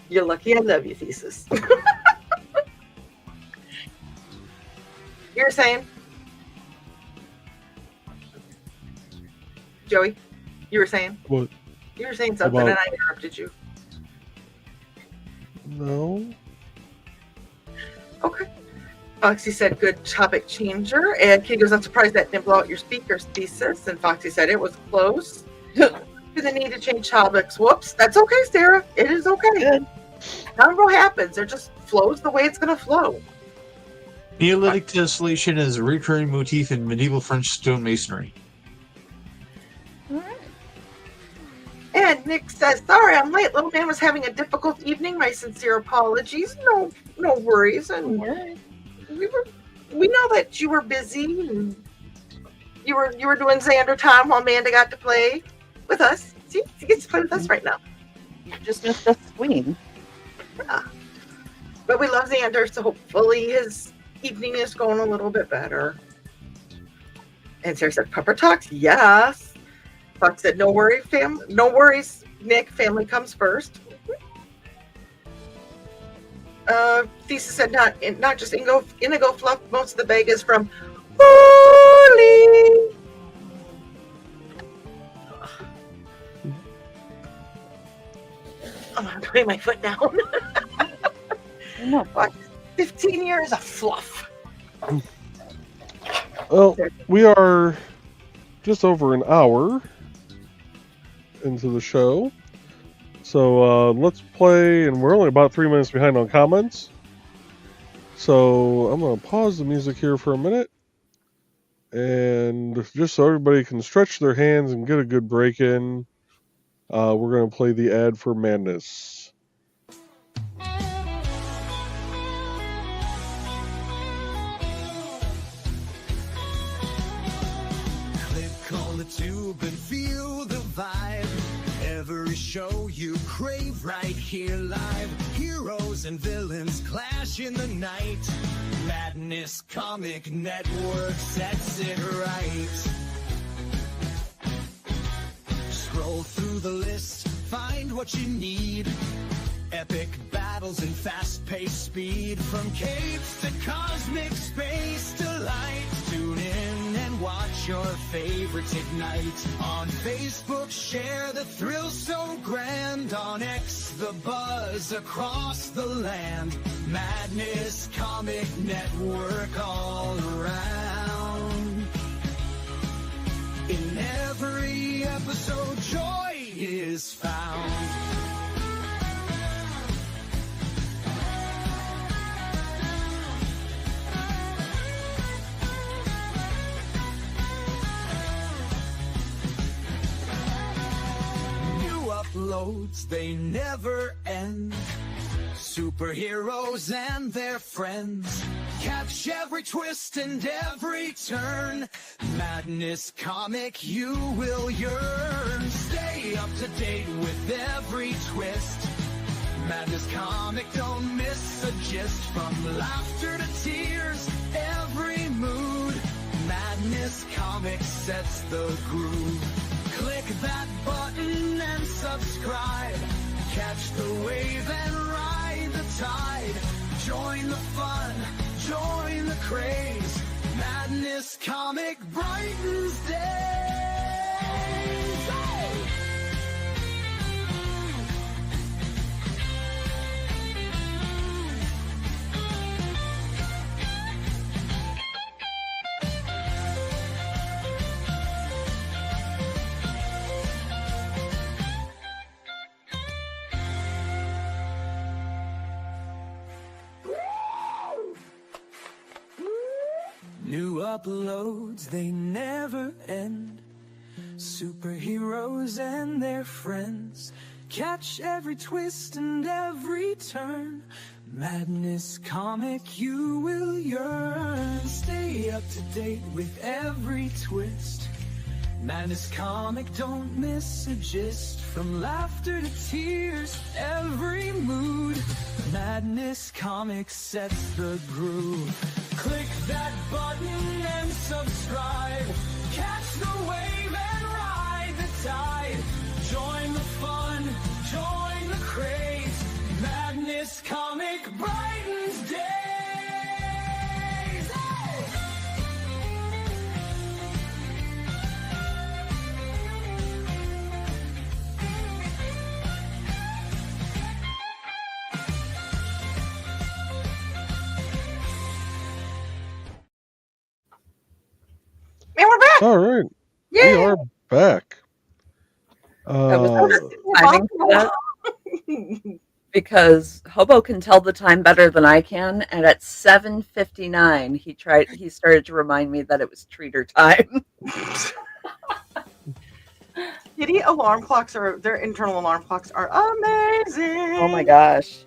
You're lucky I love you, Thesis. You're saying? Joey, you were saying?
What?
You were saying something and I interrupted you.
No.
Okay. Foxy said, good topic changer. And Kitty goes, I'm surprised that didn't blow out your speakers, Thesis. And Foxy said, it was close. To the need to change topics. Whoops. That's okay, Sarah. It is okay.
Good.
Not what happens. It just flows the way it's going to flow.
Neolithic tessellation is a recurring motif in medieval French stonemasonry.
And Nick says, sorry, I'm late. Little man was having a difficult evening. My sincere apologies. No worries. And we know that you were busy and you were doing Xander time while Amanda got to play with us. See, he gets to play with us right now.
You just missed a swing.
Yeah. But we love Xander, so hopefully his evening is going a little bit better. And Sarah said, Pupper talks, yes. Fox said, no worries, Nick, family comes first. Thesis said, not just indigo fluff, most of the bag is from Holy. I'm putting my foot down.
No.
15 years of fluff.
Well, we are just over an hour into the show. So let's play, and we're only about 3 minutes behind on comments. So I'm going to pause the music here for a minute. And just so everybody can stretch their hands and get a good break in, we're going to play the ad for Madness.
Tube and feel the vibe. Every show you crave right here live. Heroes and villains clash in the night. Madness Comic Network sets it right. Scroll through the list, find what you need. Epic battles and fast-paced speed. From capes to cosmic space delights. Tune in and watch your favorites ignite. On Facebook, share the thrill so grand. On X, the buzz across the land. Madness Comic Network all around. In every episode, joy is found. Uploads, they never end. Superheroes and their friends. Catch every twist and every turn. Madness Comic, you will yearn. Stay up to date with every twist. Madness Comic, don't miss a gist. From laughter to tears, every mood. Madness Comic sets the groove. Click that button and subscribe. Catch the wave and ride the tide. Join the fun, join the craze. Madness Madness Comic brightens days. New uploads, they never end. Superheroes and their friends. Catch every twist and every turn. Madness Comic, you will yearn. Stay up to date with every twist. Madness Comic, don't miss a gist. From laughter to tears, every mood. Madness Comic sets the groove. Click that button and subscribe. Catch the wave and ride the tide. Join the fun, join the craze. Madness Comic brightens days.
And we're back.
All right.
Yay!
We are back.
I was timing for that because Hobo can tell the time better than I can, and at 7:59 he started to remind me that it was treater time.
Kitty alarm clocks their internal alarm clocks are amazing.
Oh my gosh.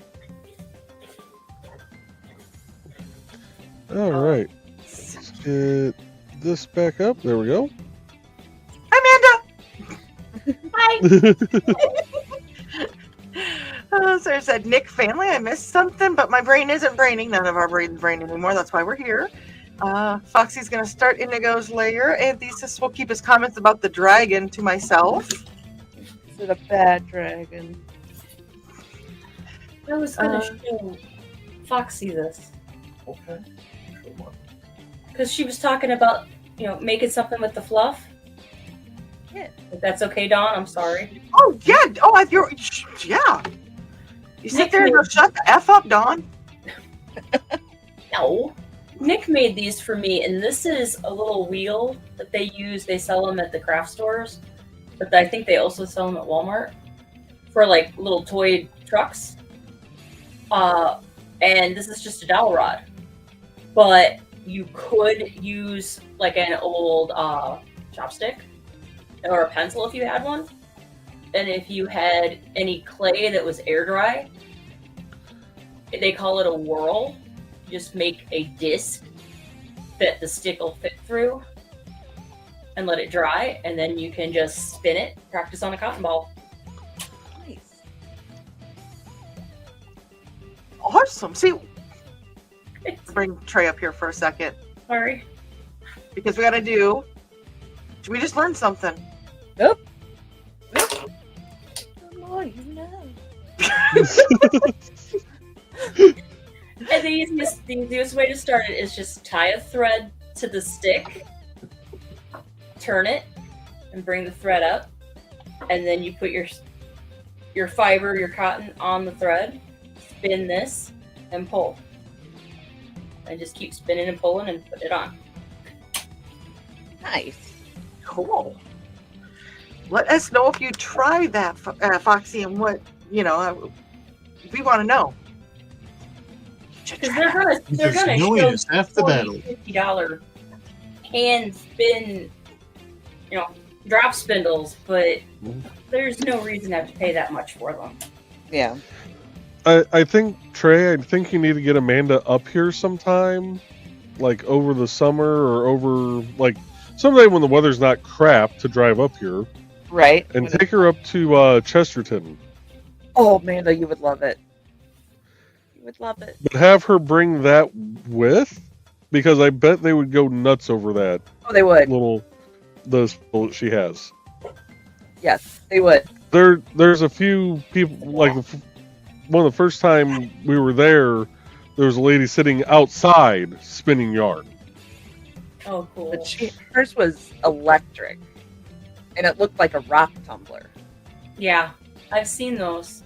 All right. Let's get this back up. There we go.
Hi,
Hi.
Amanda. Sarah said, Nick family, I missed something, but my brain isn't braining. None of our brains brain anymore. That's why we're here. Foxy's going to start Indigo's lair. Anthesis will keep his comments about the dragon to myself.
Is it a bad dragon?
I was going to show Foxy this.
Okay.
Because she was talking about, making something with the fluff.
Yeah.
If that's okay, Dawn, I'm sorry.
Oh, yeah. Oh, yeah. You sit there and go, shut the F up, Dawn.
No. Nick made these for me, and this is a little wheel that they use. They sell them at the craft stores, but I think they also sell them at Walmart for like little toy trucks. And this is just a dowel rod, but you could use like an old chopstick or a pencil if you had one, and if you had any clay that was air dry, they call it a whirl. Just make a disc that the stick will fit through and let it dry, and then you can just spin it, practice on a cotton ball.
Nice.
Awesome. See, bring Trey up here for a second
Sorry.
because we we just learned something.
Nope. The more you know.
And the easiest way to start it is just tie a thread to the stick, turn it, and bring the thread up, and then you put your fiber, your cotton on the thread, spin this, and pull. And just keep spinning and pulling and put it on.
Nice.
Cool. Let us know if you try that, Foxy, and what, we want to know.
Because they're gonna
Millions
show
half the battle.
$50 hand spin, drop spindles, but there's no reason to have to pay that much for them.
Yeah.
I think, Trey, you need to get Amanda up here sometime, like over the summer or over, like, someday when the weather's not crap to drive up here.
Right.
And take her up to Chesterton.
Oh, Amanda, you would love it. You would love it.
But have her bring that with, because I bet they would go nuts over that.
Oh, they would.
The spool that she has.
Yes, they would.
There's a few people, like one of the first time we were there was a lady sitting outside spinning yarn.
Oh, cool.
But hers was electric, and it looked like a rock tumbler.
Yeah, I've seen those.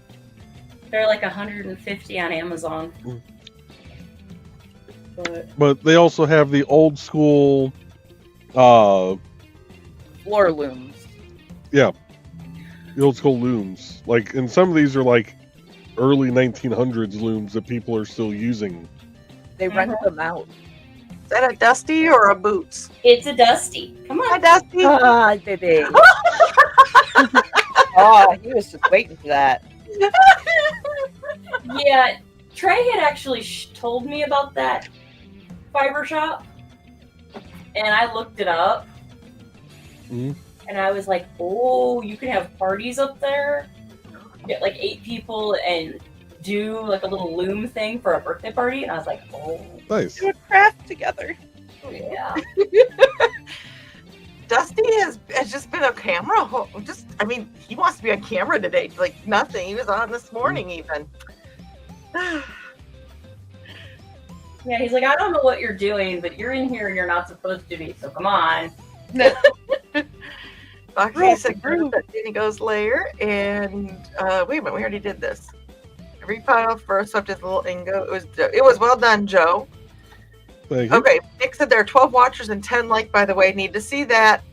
They're like $150 on Amazon.
But they also have the old school
Floor looms.
Yeah. The old school looms. Like, and some of these are like early 1900s looms that people are still using.
They rent them out.
Is that a Dusty or a Boots?
It's a Dusty. Come
Hi,
on.
Dusty.
Ah, baby. Oh, he was just waiting for that.
Yeah, Trey had actually told me about that fiber shop, and I looked it up,
Mhm.
and I was like, oh, you can have parties up there, get like 8 people and do like a little loom thing for a birthday party, and I was like, oh,
Nice.
Do a craft together.
yeah.
Dusty has just been a camera. He wants to be on camera today. Like nothing. He was on this morning even.
Yeah, he's like, I don't know what you're doing, but you're in here and you're not supposed to be, so come on.
Foxy said that Danny goes layer, and wait a minute, we already did this. Every pile first up just a little Ingo. It was well done, Joe.
Thank you.
Okay, Nick said there are 12 watchers and 10 like, by the way. Need to see that.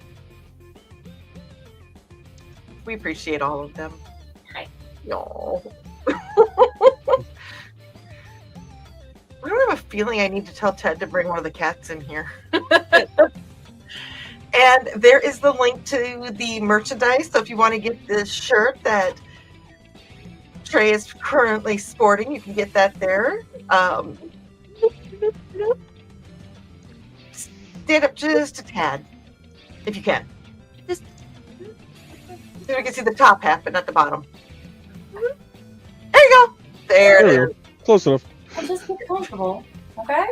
We appreciate all of them.
Hi.
No. I don't have a feeling I need to tell Ted to bring one of the cats in here. And there is the link to the merchandise. So if you want to get this shirt that Trey is currently sporting, you can get that there. Stand up just a tad, if you can. Just so we can see the top half, but not the bottom. There you go. There.
Close enough.
I'll just get comfortable, okay?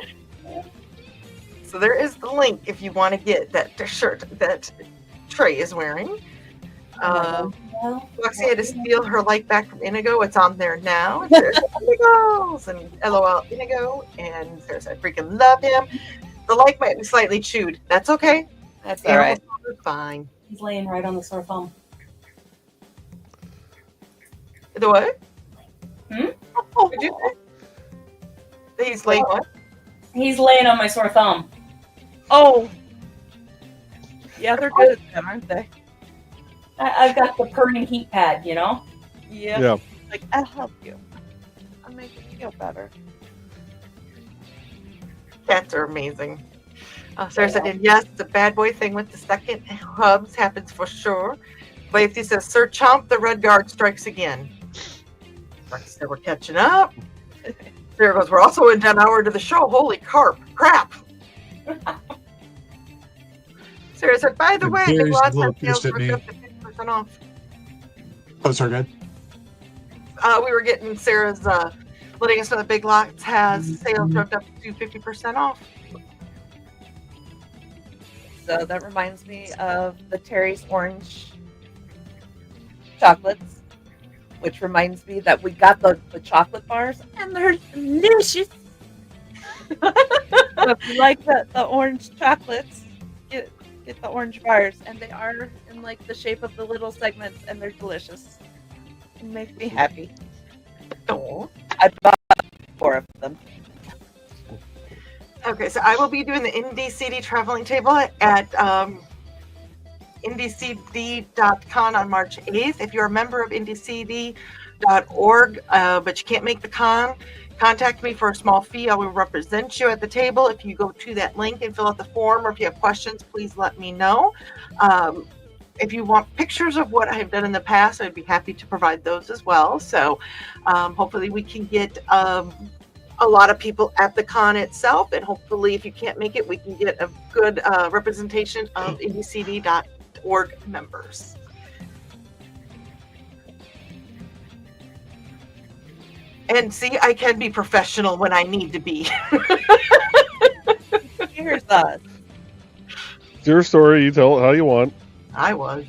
So there is the link if you want to get that shirt that Trey is wearing. Foxy had to steal her light back from Inigo. It's on there now. There's Inigos and LOL Inigo, and there's I freaking love him. The light might be slightly chewed. That's okay.
That's all right.
Fine.
He's laying right on the sore thumb.
The what?
Oh,
Did you say? He's laying what?
He's laying on my sore thumb.
Oh. Yeah, they're good at them, aren't they?
I've got the purring heat pad, you know?
Yeah.
Like, I'll help you. I'll make you feel better.
Cats are amazing. Sarah said, yes, the bad boy thing with the second hubs happens for sure. Lacy says, Sir Chomp, the red guard strikes again. So we're catching up. Sarah goes, we're also in 10 hour to the show. Holy crap. Sarah said, by the way,
Gary's
lots
a little
of sales
pissed at me.
worked up to 50% off.
Oh, sorry, good.
We were getting Sarah's letting us know that Big Lots has sales worked up to 50% off.
So that reminds me of the Terry's Orange chocolates, which reminds me that we got the chocolate bars, and they're delicious. So if you like the orange chocolates, get the orange bars, and they are in like the shape of the little segments, and they're delicious. It makes me happy.
Oh.
I bought 4 of them.
Okay, so I will be doing the IndieCD traveling table at IndieCD.con on March 8th. If you're a member of IndieCD.org, but you can't make the con, contact me for a small fee. I will represent you at the table. If you go to that link and fill out the form, or if you have questions, please let me know. If you want pictures of what I've done in the past, I'd be happy to provide those as well. So hopefully we can get a lot of people at the con itself, and hopefully if you can't make it, we can get a good representation of IndieCD.org members. And see, I can be professional when I need to be.
Here's us.
It's your story. You tell it how you want.
I was.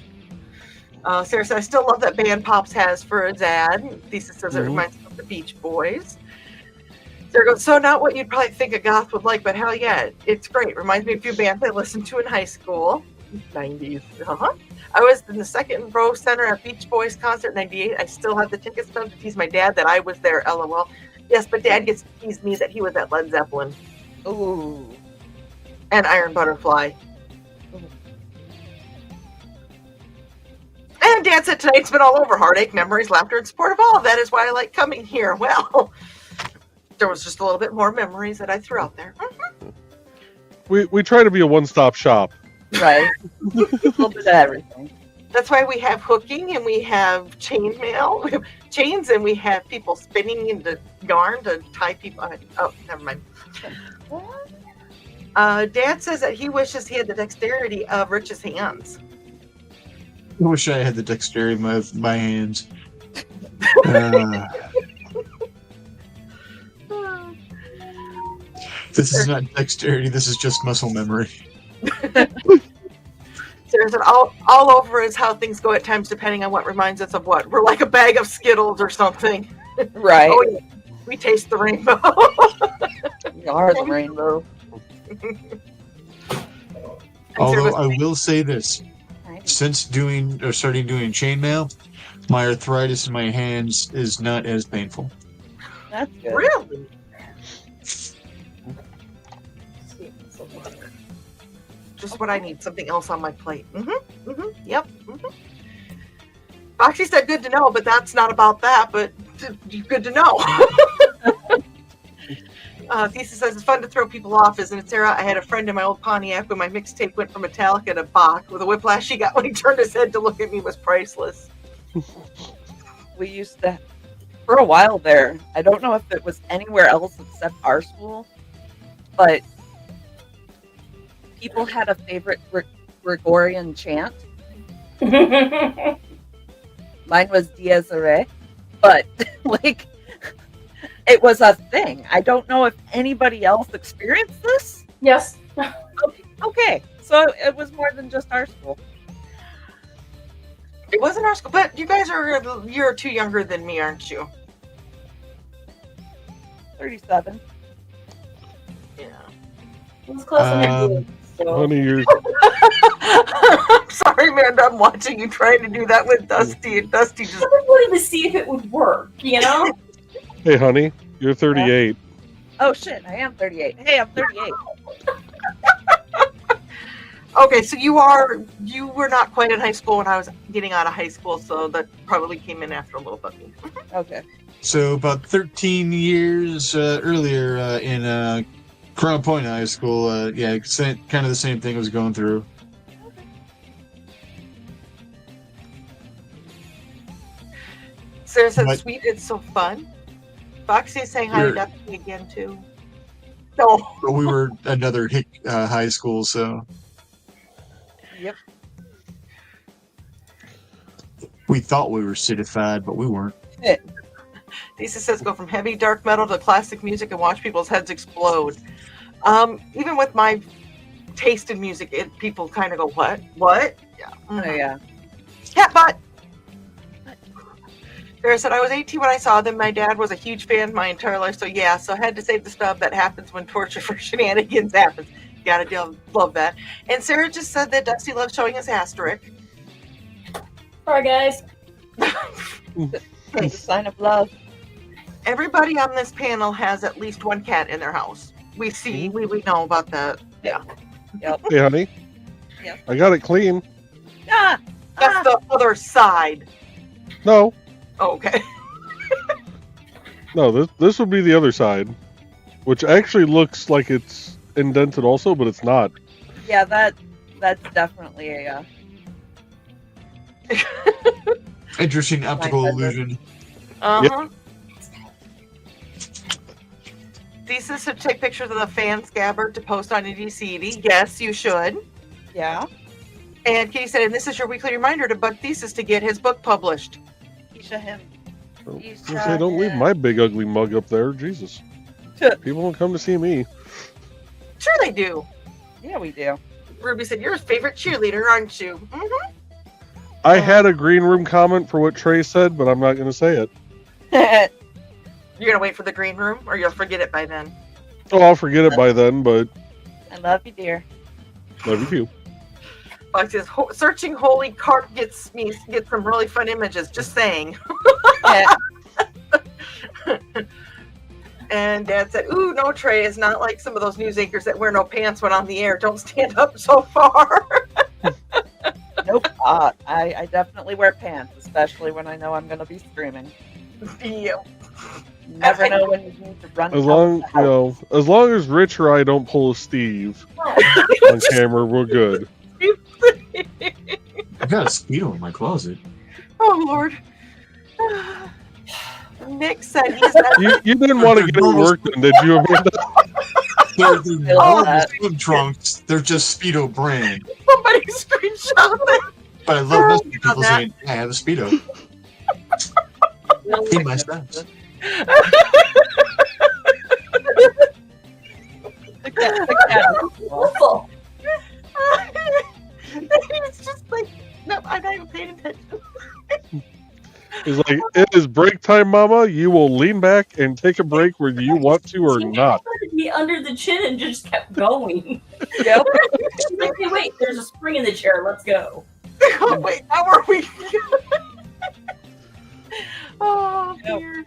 Sarah said, I still love that band Pops has for his ad. Thesis says it reminds me of the Beach Boys. There goes, so not what you'd probably think a goth would like, but hell yeah, it's great. Reminds me of a few bands I listened to in high school. 90s. I was in the second row center at Beach Boys concert in 98. I still have the ticket stub to tease my dad that I was there, lol. Yes, but dad gets to tease me that he was at Led Zeppelin.
Ooh.
And Iron Butterfly. And dad said tonight's been all over heartache, memories, laughter, and support of all. That is why I like coming here. Well, there was just a little bit more memories that I threw out there.
We try to be a one-stop shop.
Right. A little bit of everything.
That's why we have hooking and we have chain mail. We have chains and we have people spinning into yarn to tie people. Oh, never mind. Dad says that he wishes he had the dexterity of Rich's hands.
I wish I had the dexterity of my hands. This is not dexterity. This is just muscle memory.
There's an all over is how things go at times, depending on what reminds us of what. We're like a bag of Skittles or something.
Right.
Oh, yeah. We taste the rainbow.
We are the rainbow.
Although I will say this, since starting doing chainmail, my arthritis in my hands is not as painful.
That's good.
Really? Just what I need. Something else on my plate. Yep. Foxy said good to know, but that's not about that, but good to know. Thesis says it's fun to throw people off, isn't it, Sarah? I had a friend in my old Pontiac when my mixtape went from Metallica to Bach with a whiplash he got when he turned his head to look at me was priceless.
We used to, for a while there, I don't know if it was anywhere else except our school, but people had a favorite Gregorian chant. Mine was Dies Irae, but like it was a thing. I don't know if anybody else experienced this.
Yes.
Okay, so it was more than just our school.
It wasn't our school, but you guys are a year or two younger than me, aren't you?
37.
Yeah.
It was close enough. So.
Honey, you're
I'm sorry, Amanda. I'm watching you trying to do that with Dusty, and Dusty just.
I wanted to see if it would work, you know?
Hey, honey, you're 38.
Oh shit, I am 38. Hey, I'm 38.
Okay, so you were not quite in high school when I was getting out of high school, so that probably came in after a little bit.
Okay.
So about 13 years earlier in Crown Point High School, kind of the same thing was going through.
Sarah said, "Sweet, it's so fun." Foxy is saying hi to Dusty again too. No,
But we were another high school, so
Yep.
we thought we were citified, but we weren't.
Lisa says, "Go from heavy dark metal to classic music and watch people's heads explode." Even with my taste in music, people kind of go, "What? What?" Yeah.
Oh yeah.
Yeah, but Sarah said, "I was 18 when I saw them. My dad was a huge fan my entire life, so yeah. So I had to save the stub. That happens when torture for shenanigans happens. Gotta love that." And Sarah just said that Dusty loves showing his asterisk.
All right, guys.
It's a sign of love.
Everybody on this panel has at least one cat in their house. We know about that. Yeah.
Yep.
Hey, honey.
Yep.
I got it clean.
Ah,
That's the other side.
No,
Okay.
no, this would be the other side, which actually looks like it's indented also, but it's not.
yeah, that's definitely a
Interesting optical
Like,
illusion.
Uh-huh. Thesis should take pictures of the fan scabbard to post on EDCD. Yes, you should.
yeah.
And Katie said, and this is your weekly reminder to bug Thesis to get his book published.
Isha him.
Say, don't leave my big ugly mug up there, Jesus. People won't come to see me.
Sure they do.
Yeah, we do.
Ruby said, you're his favorite cheerleader, aren't you? Mm-hmm.
I had a green room comment for what Trey said, but I'm not going to say it.
You're gonna wait for the green room, or you'll forget it by then.
Oh, I'll forget it by then, but
I love you, dear.
love you too.
Fox says, searching holy carp gets some really fun images. Just saying.
Yeah.
And Dad said, ooh, no, Trey is not like some of those news anchors that wear no pants when on the air. Don't stand up so far.
Nope. I definitely wear pants, especially when I know I'm going to be streaming.
Yeah.
You never know when you need to run.
As long as Rich or I don't pull a Steve on camera, we're good.
I got a Speedo in my closet.
Oh, Lord. Nick said he's
You didn't want to get it work done, did you, Amanda?
They're
love
normal
that.
swim trunks. They're just Speedo brand.
somebody screenshot it.
But I love messaging
Oh,
people
that-
saying, I have a Speedo. In my steps.
Awful.
It's just like, no, I'm not even paying attention.
He's like, it is break time, Mama. You will lean back and take a break whether you want to or not.
Me under the chin and just kept going.
Yep.
She's like, hey, wait, there's a spring in the chair. Let's go.
Oh, wait, how are we? Oh,
Yep.
dear.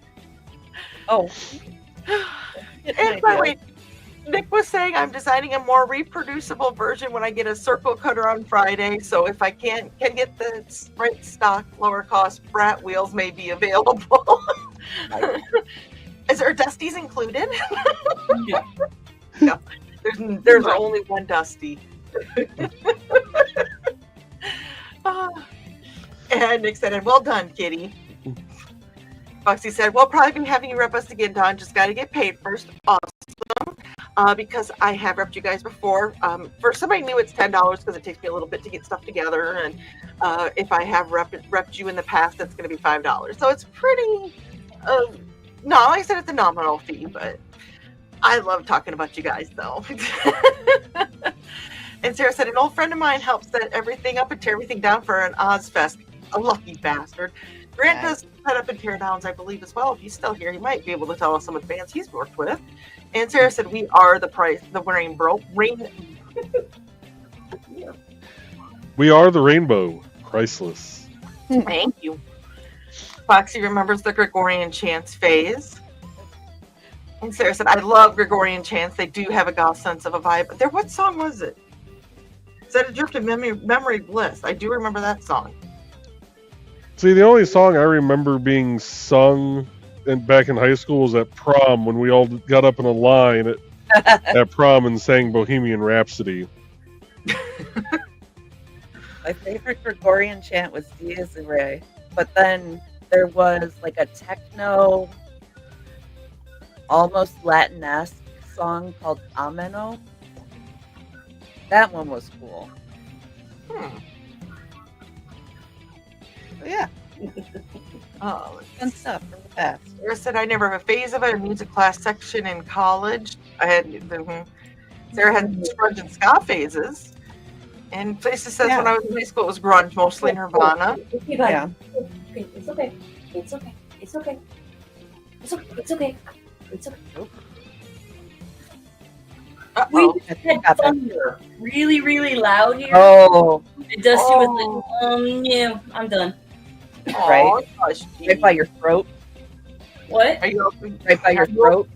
Oh.
And by the way, Nick was saying I'm designing a more reproducible version when I get a circle cutter on Friday. So if I can get the right stock, lower cost brat wheels may be available. Is there Dusty's included?
Yeah.
No, there's only one Dusty. And Nick said, "And well done, Kitty." Foxy said, "We'll probably be having you rep us again, Don. Just got to get paid first." Awesome. Because I have repped you guys before. For somebody new, it's $10 because it takes me a little bit to get stuff together. And if I have repped you in the past, that's going to be $5. So it's pretty, no, like I said, it's a nominal fee, but I love talking about you guys, though. And Sarah said, an old friend of mine helped set everything up and tear everything down for an Ozfest. A lucky bastard. Grant does set up and tear downs, I believe, as well. If he's still here, he might be able to tell us some of the bands he's worked with. And Sarah said, we are the
We are the rainbow. Priceless.
Thank you. Foxy remembers the Gregorian chants phase. And Sarah said, I love Gregorian chants. They do have a goth sense of a vibe. But what song was it? Set Adrift of Memory Bliss. I do remember that song.
See, the only song I remember being sung back in high school was at prom when we all got up in a line at prom and sang Bohemian Rhapsody.
My favorite Gregorian chant was Dies Irae, but then there was like a techno, almost Latin-esque song called Ameno. That one was cool. So yeah,
Oh,
fun stuff from the past.
Sarah said, I never have a phase of it. A music class section in college. I had Sarah had grunge and ska phases. And Places says when I was in high school, it was grunge, mostly Nirvana.
Okay, bye.
Yeah.
Okay, it's okay. It's okay. It's okay. It's okay. It's okay. It's okay. We
Uh-oh.
had thunder really, really loud here.
Oh,
And Dusty was like, yeah, I'm done.
Right.
Aw, gosh,
right by your throat.
What?
Are you open?
Right by your throat.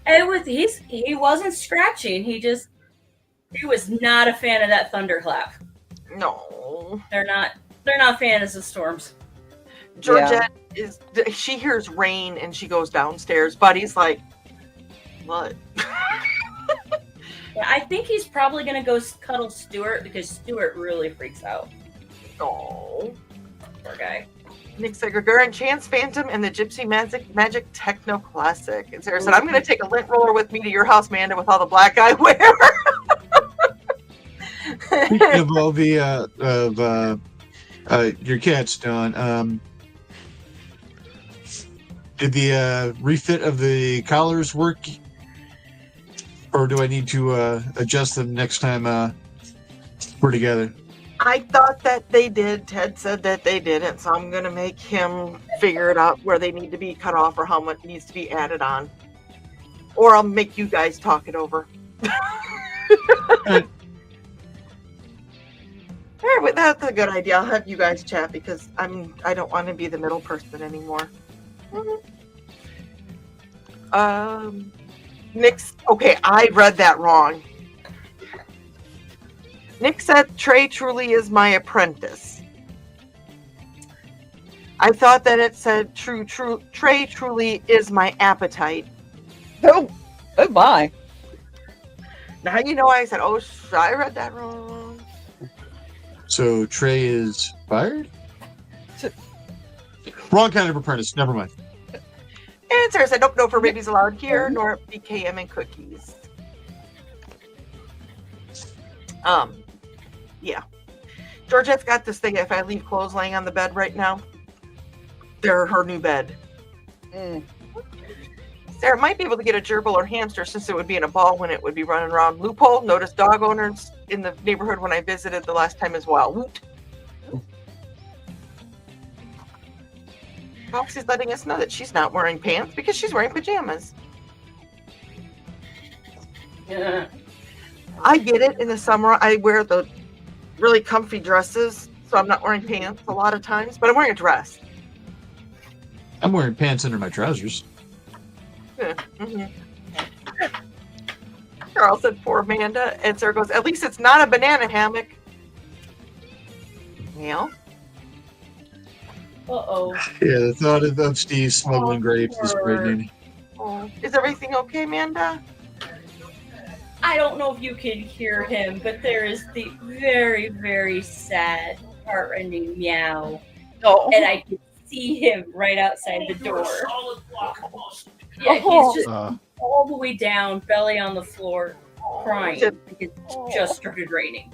It was he wasn't scratching. He was not a fan of that thunderclap.
No.
They're not fans of storms.
Georgette she hears rain and she goes downstairs. Buddy's like, what?
Yeah, I think he's probably gonna go cuddle Stuart because Stuart really freaks out.
Oh.
Poor guy.
Nick said, Gregorian Chance Phantom and the Gypsy Magic Techno Classic. And Sarah said, I'm going to take a lint roller with me to your house, Amanda, with all the black I wear.
Speaking of all the your cats, Don, did the refit of the collars work, or do I need to adjust them next time we're together?
I thought that they did. Ted said that they didn't, so I'm gonna make him figure it out where they need to be cut off or how much needs to be added on. Or I'll make you guys talk it over. All right, but that's a good idea. I'll have you guys chat because I don't want to be the middle person anymore. Nick's okay. I read that wrong. Nick said Trey truly is my apprentice. I thought that it said Trey truly is my appetite.
Oh my.
Now you know I said, oh, I read that wrong.
So Trey is fired? Wrong kind of apprentice. Never mind.
And Sarah said, nope, no for babies allowed here, nor BKM and cookies. Yeah. Georgette's got this thing. If I leave clothes laying on the bed right now, they're her new bed. Sarah might be able to get a gerbil or hamster since it would be in a ball when it would be running around. Loophole, noticed dog owners in the neighborhood when I visited the last time as well. Woot. Foxy's letting us know that she's not wearing pants because she's wearing pajamas.
Yeah.
I get it. In the summer, I wear the really comfy dresses, so I'm not wearing pants a lot of times, but I'm wearing a dress.
I'm wearing pants under my trousers.
Charles said, poor Amanda. And Sarah goes, at least it's not a banana hammock. Yeah.
Uh-oh.
Yeah, the thought of Steve smuggling grapes is frightening.
Oh, is everything okay, Amanda?
I don't know if you can hear him, but there is the very, very sad, heart-rending meow.
Oh.
And I can see him right outside the door. Yeah, he's just all the way down, belly on the floor, crying. It just started raining.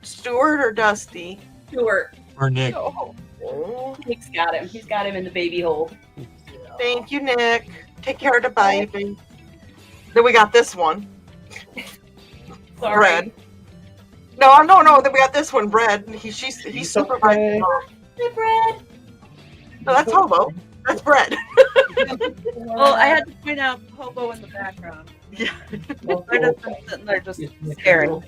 Stuart or Dusty?
Stuart.
Or Nick.
Oh.
Nick's got him. He's got him in the baby hold.
Thank you, Nick. Take care of the baby. Then we got this one.
Sorry.
Bread. No. Then we got this one, Bread. He's supervising.
Hey, Bread.
No, that's Hobo. That's Bread.
Well, I had to point out Hobo in the background.
Yeah.
They're just sitting there just staring.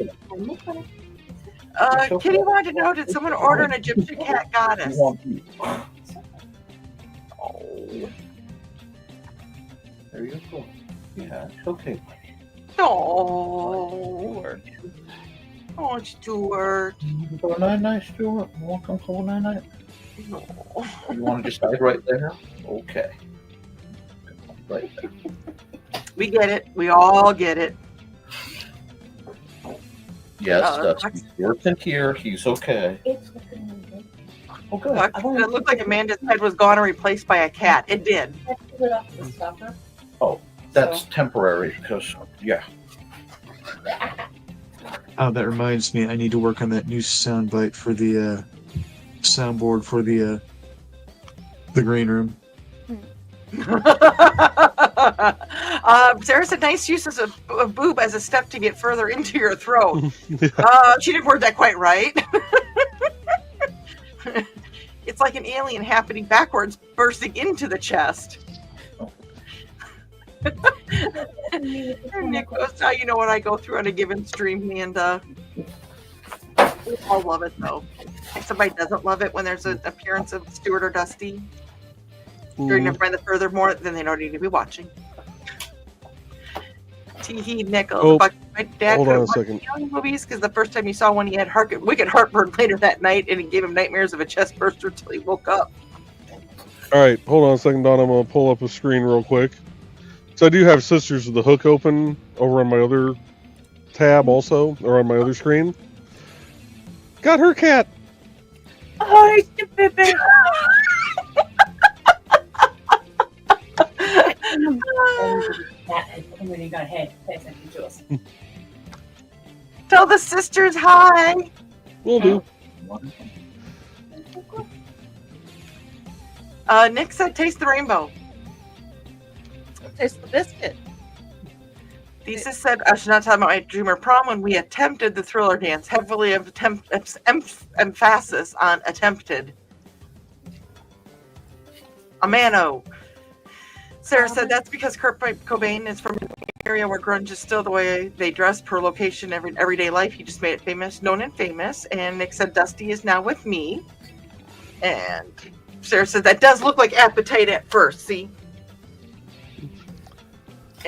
Kitty wanted to know, did someone order an Egyptian cat goddess?
There you go. Yeah, it's okay.
Oh, Stuart.
Go night, Stuart. You want to come call night?
No.
You want to decide right there? Okay. Right there.
We get it. We all get it.
Yes, Dusty. Stuart's in here. He's okay. Okay.
It looked like Amanda's head was gone and replaced by a cat. It did.
Oh, that's temporary because, yeah.
Oh, that reminds me. I need to work on that new soundbite for the soundboard for the green room.
Sarah said, nice use of boob as a step to get further into your throat. She didn't word that quite right. It's like an alien happening backwards, bursting into the chest. Nick goes, now you know what I go through on a given stream, and we all love it, though. If somebody doesn't love it when there's an appearance of Stuart or Dusty during the Friend the Furthermore, then they don't need to be watching. Tee Nichols. My dad
hold on a second.
Movies because the first time he saw one, he had wicked heartburn later that night, and it gave him nightmares of a chest burster until he woke up.
All right, hold on a second, Don. I'm going to pull up a screen real quick. So I do have Sisters of the Hook open over on my other tab also, or on my other screen. Got her cat.
Hi, baby.
When you got head, pay attention to us.
Tell the sisters hi.
Will do.
Nick said, taste the rainbow.
Taste the biscuit.
Lisa said, I should not talk about my dreamer prom when we attempted the thriller dance. Heavily emphasis on attempted. Amano. Sarah said that's because Kurt Cobain is from an area where grunge is still the way they dress per location, everyday life. He just made it famous, known and famous. And Nick said Dusty is now with me. And Sarah said that does look like appetite at first, see?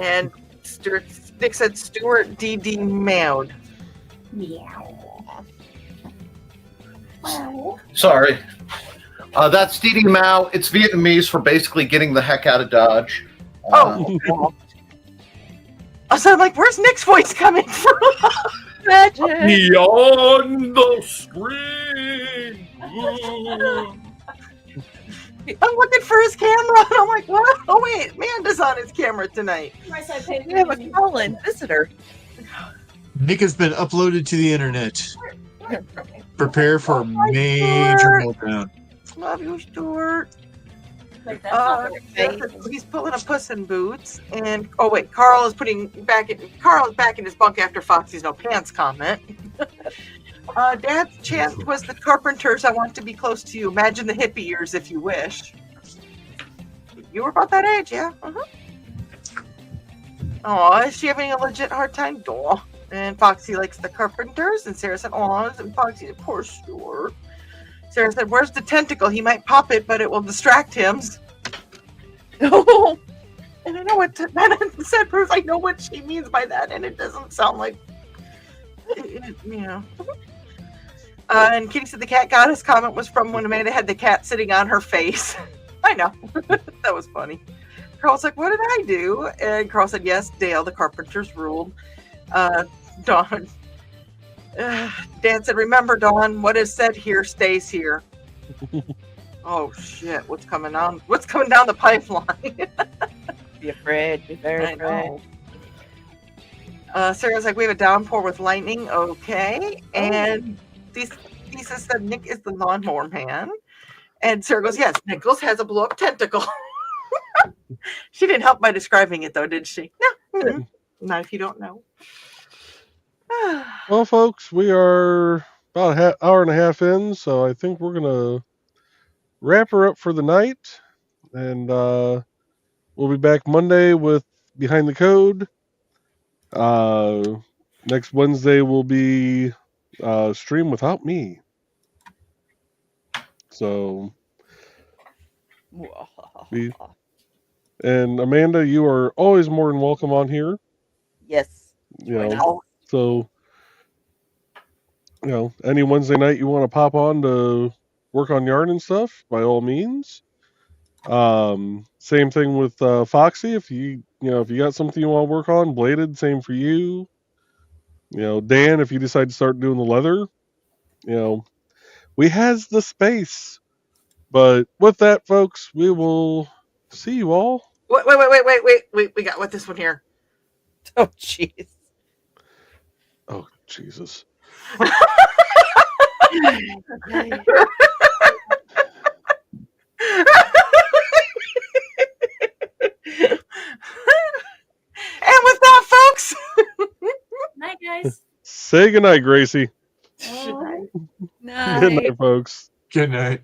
And Nick said Stuart D.D. Maud.
Meow.
Sorry. That's Didi Mao. It's Vietnamese for basically getting the heck out of Dodge.
Oh. So I'm like, where's Nick's voice coming from?
Magic.
Beyond the screen.
I'm looking for his camera. And I'm like, what? Oh, wait. Amanda's on his camera tonight.
We have a call-in visitor.
Nick has been uploaded to the internet. Prepare for a major meltdown.
Love you, Stuart.
Like, that's not very
He's pulling a Puss in Boots. And, oh, wait. Carl is back in his bunk after Foxy's no pants comment. Dad's chant was the Carpenters, I want to be close to you. Imagine the hippie years if you wish. You were about that age, yeah? Uh-huh. Oh, is she having a legit hard time? Duh. And Foxy likes the Carpenters. And Sarah said, oh, and Foxy, poor Stuart. Sarah said, where's the tentacle? He might pop it, but it will distract him. Oh. And I know what that said, Bruce. I know what she means by that, and it doesn't sound like, you know. And Kitty said the cat goddess comment was from when Amanda had the cat sitting on her face. I know. That was funny. Carl's like, what did I do? And Carl said, yes, Dale, the Carpenters ruled. Dawn. Dan said, remember, Dawn, what is said here stays here. Oh, shit. What's coming down? What's coming down the pipeline?
Be afraid. Be very afraid.
Sarah's like, we have a downpour with lightning. Okay. And Lisa said Nick is the lawnmower man. And Sarah goes, yes, Nichols has a blow-up tentacle. She didn't help by describing it, though, did she? No. Not if you don't know.
Well, folks, we are about an hour and a half in, so I think we're going to wrap her up for the night. And we'll be back Monday with Behind the Code. Next Wednesday will be stream without me. So, and Amanda, you are always more than welcome on here.
Yes.
You know, so, you know, any Wednesday night you want to pop on to work on yarn and stuff, by all means. Same thing with Foxy. If you got something you want to work on, bladed, same for you. You know, Dan, if you decide to start doing the leather, you know, we has the space. But with that, folks, we will see you all.
Wait. We got this one here.
Oh, jeez.
Oh, Jesus.
And with that, folks.
Night, guys.
Say goodnight, Gracie.
Night.
Good night, folks.
Good night.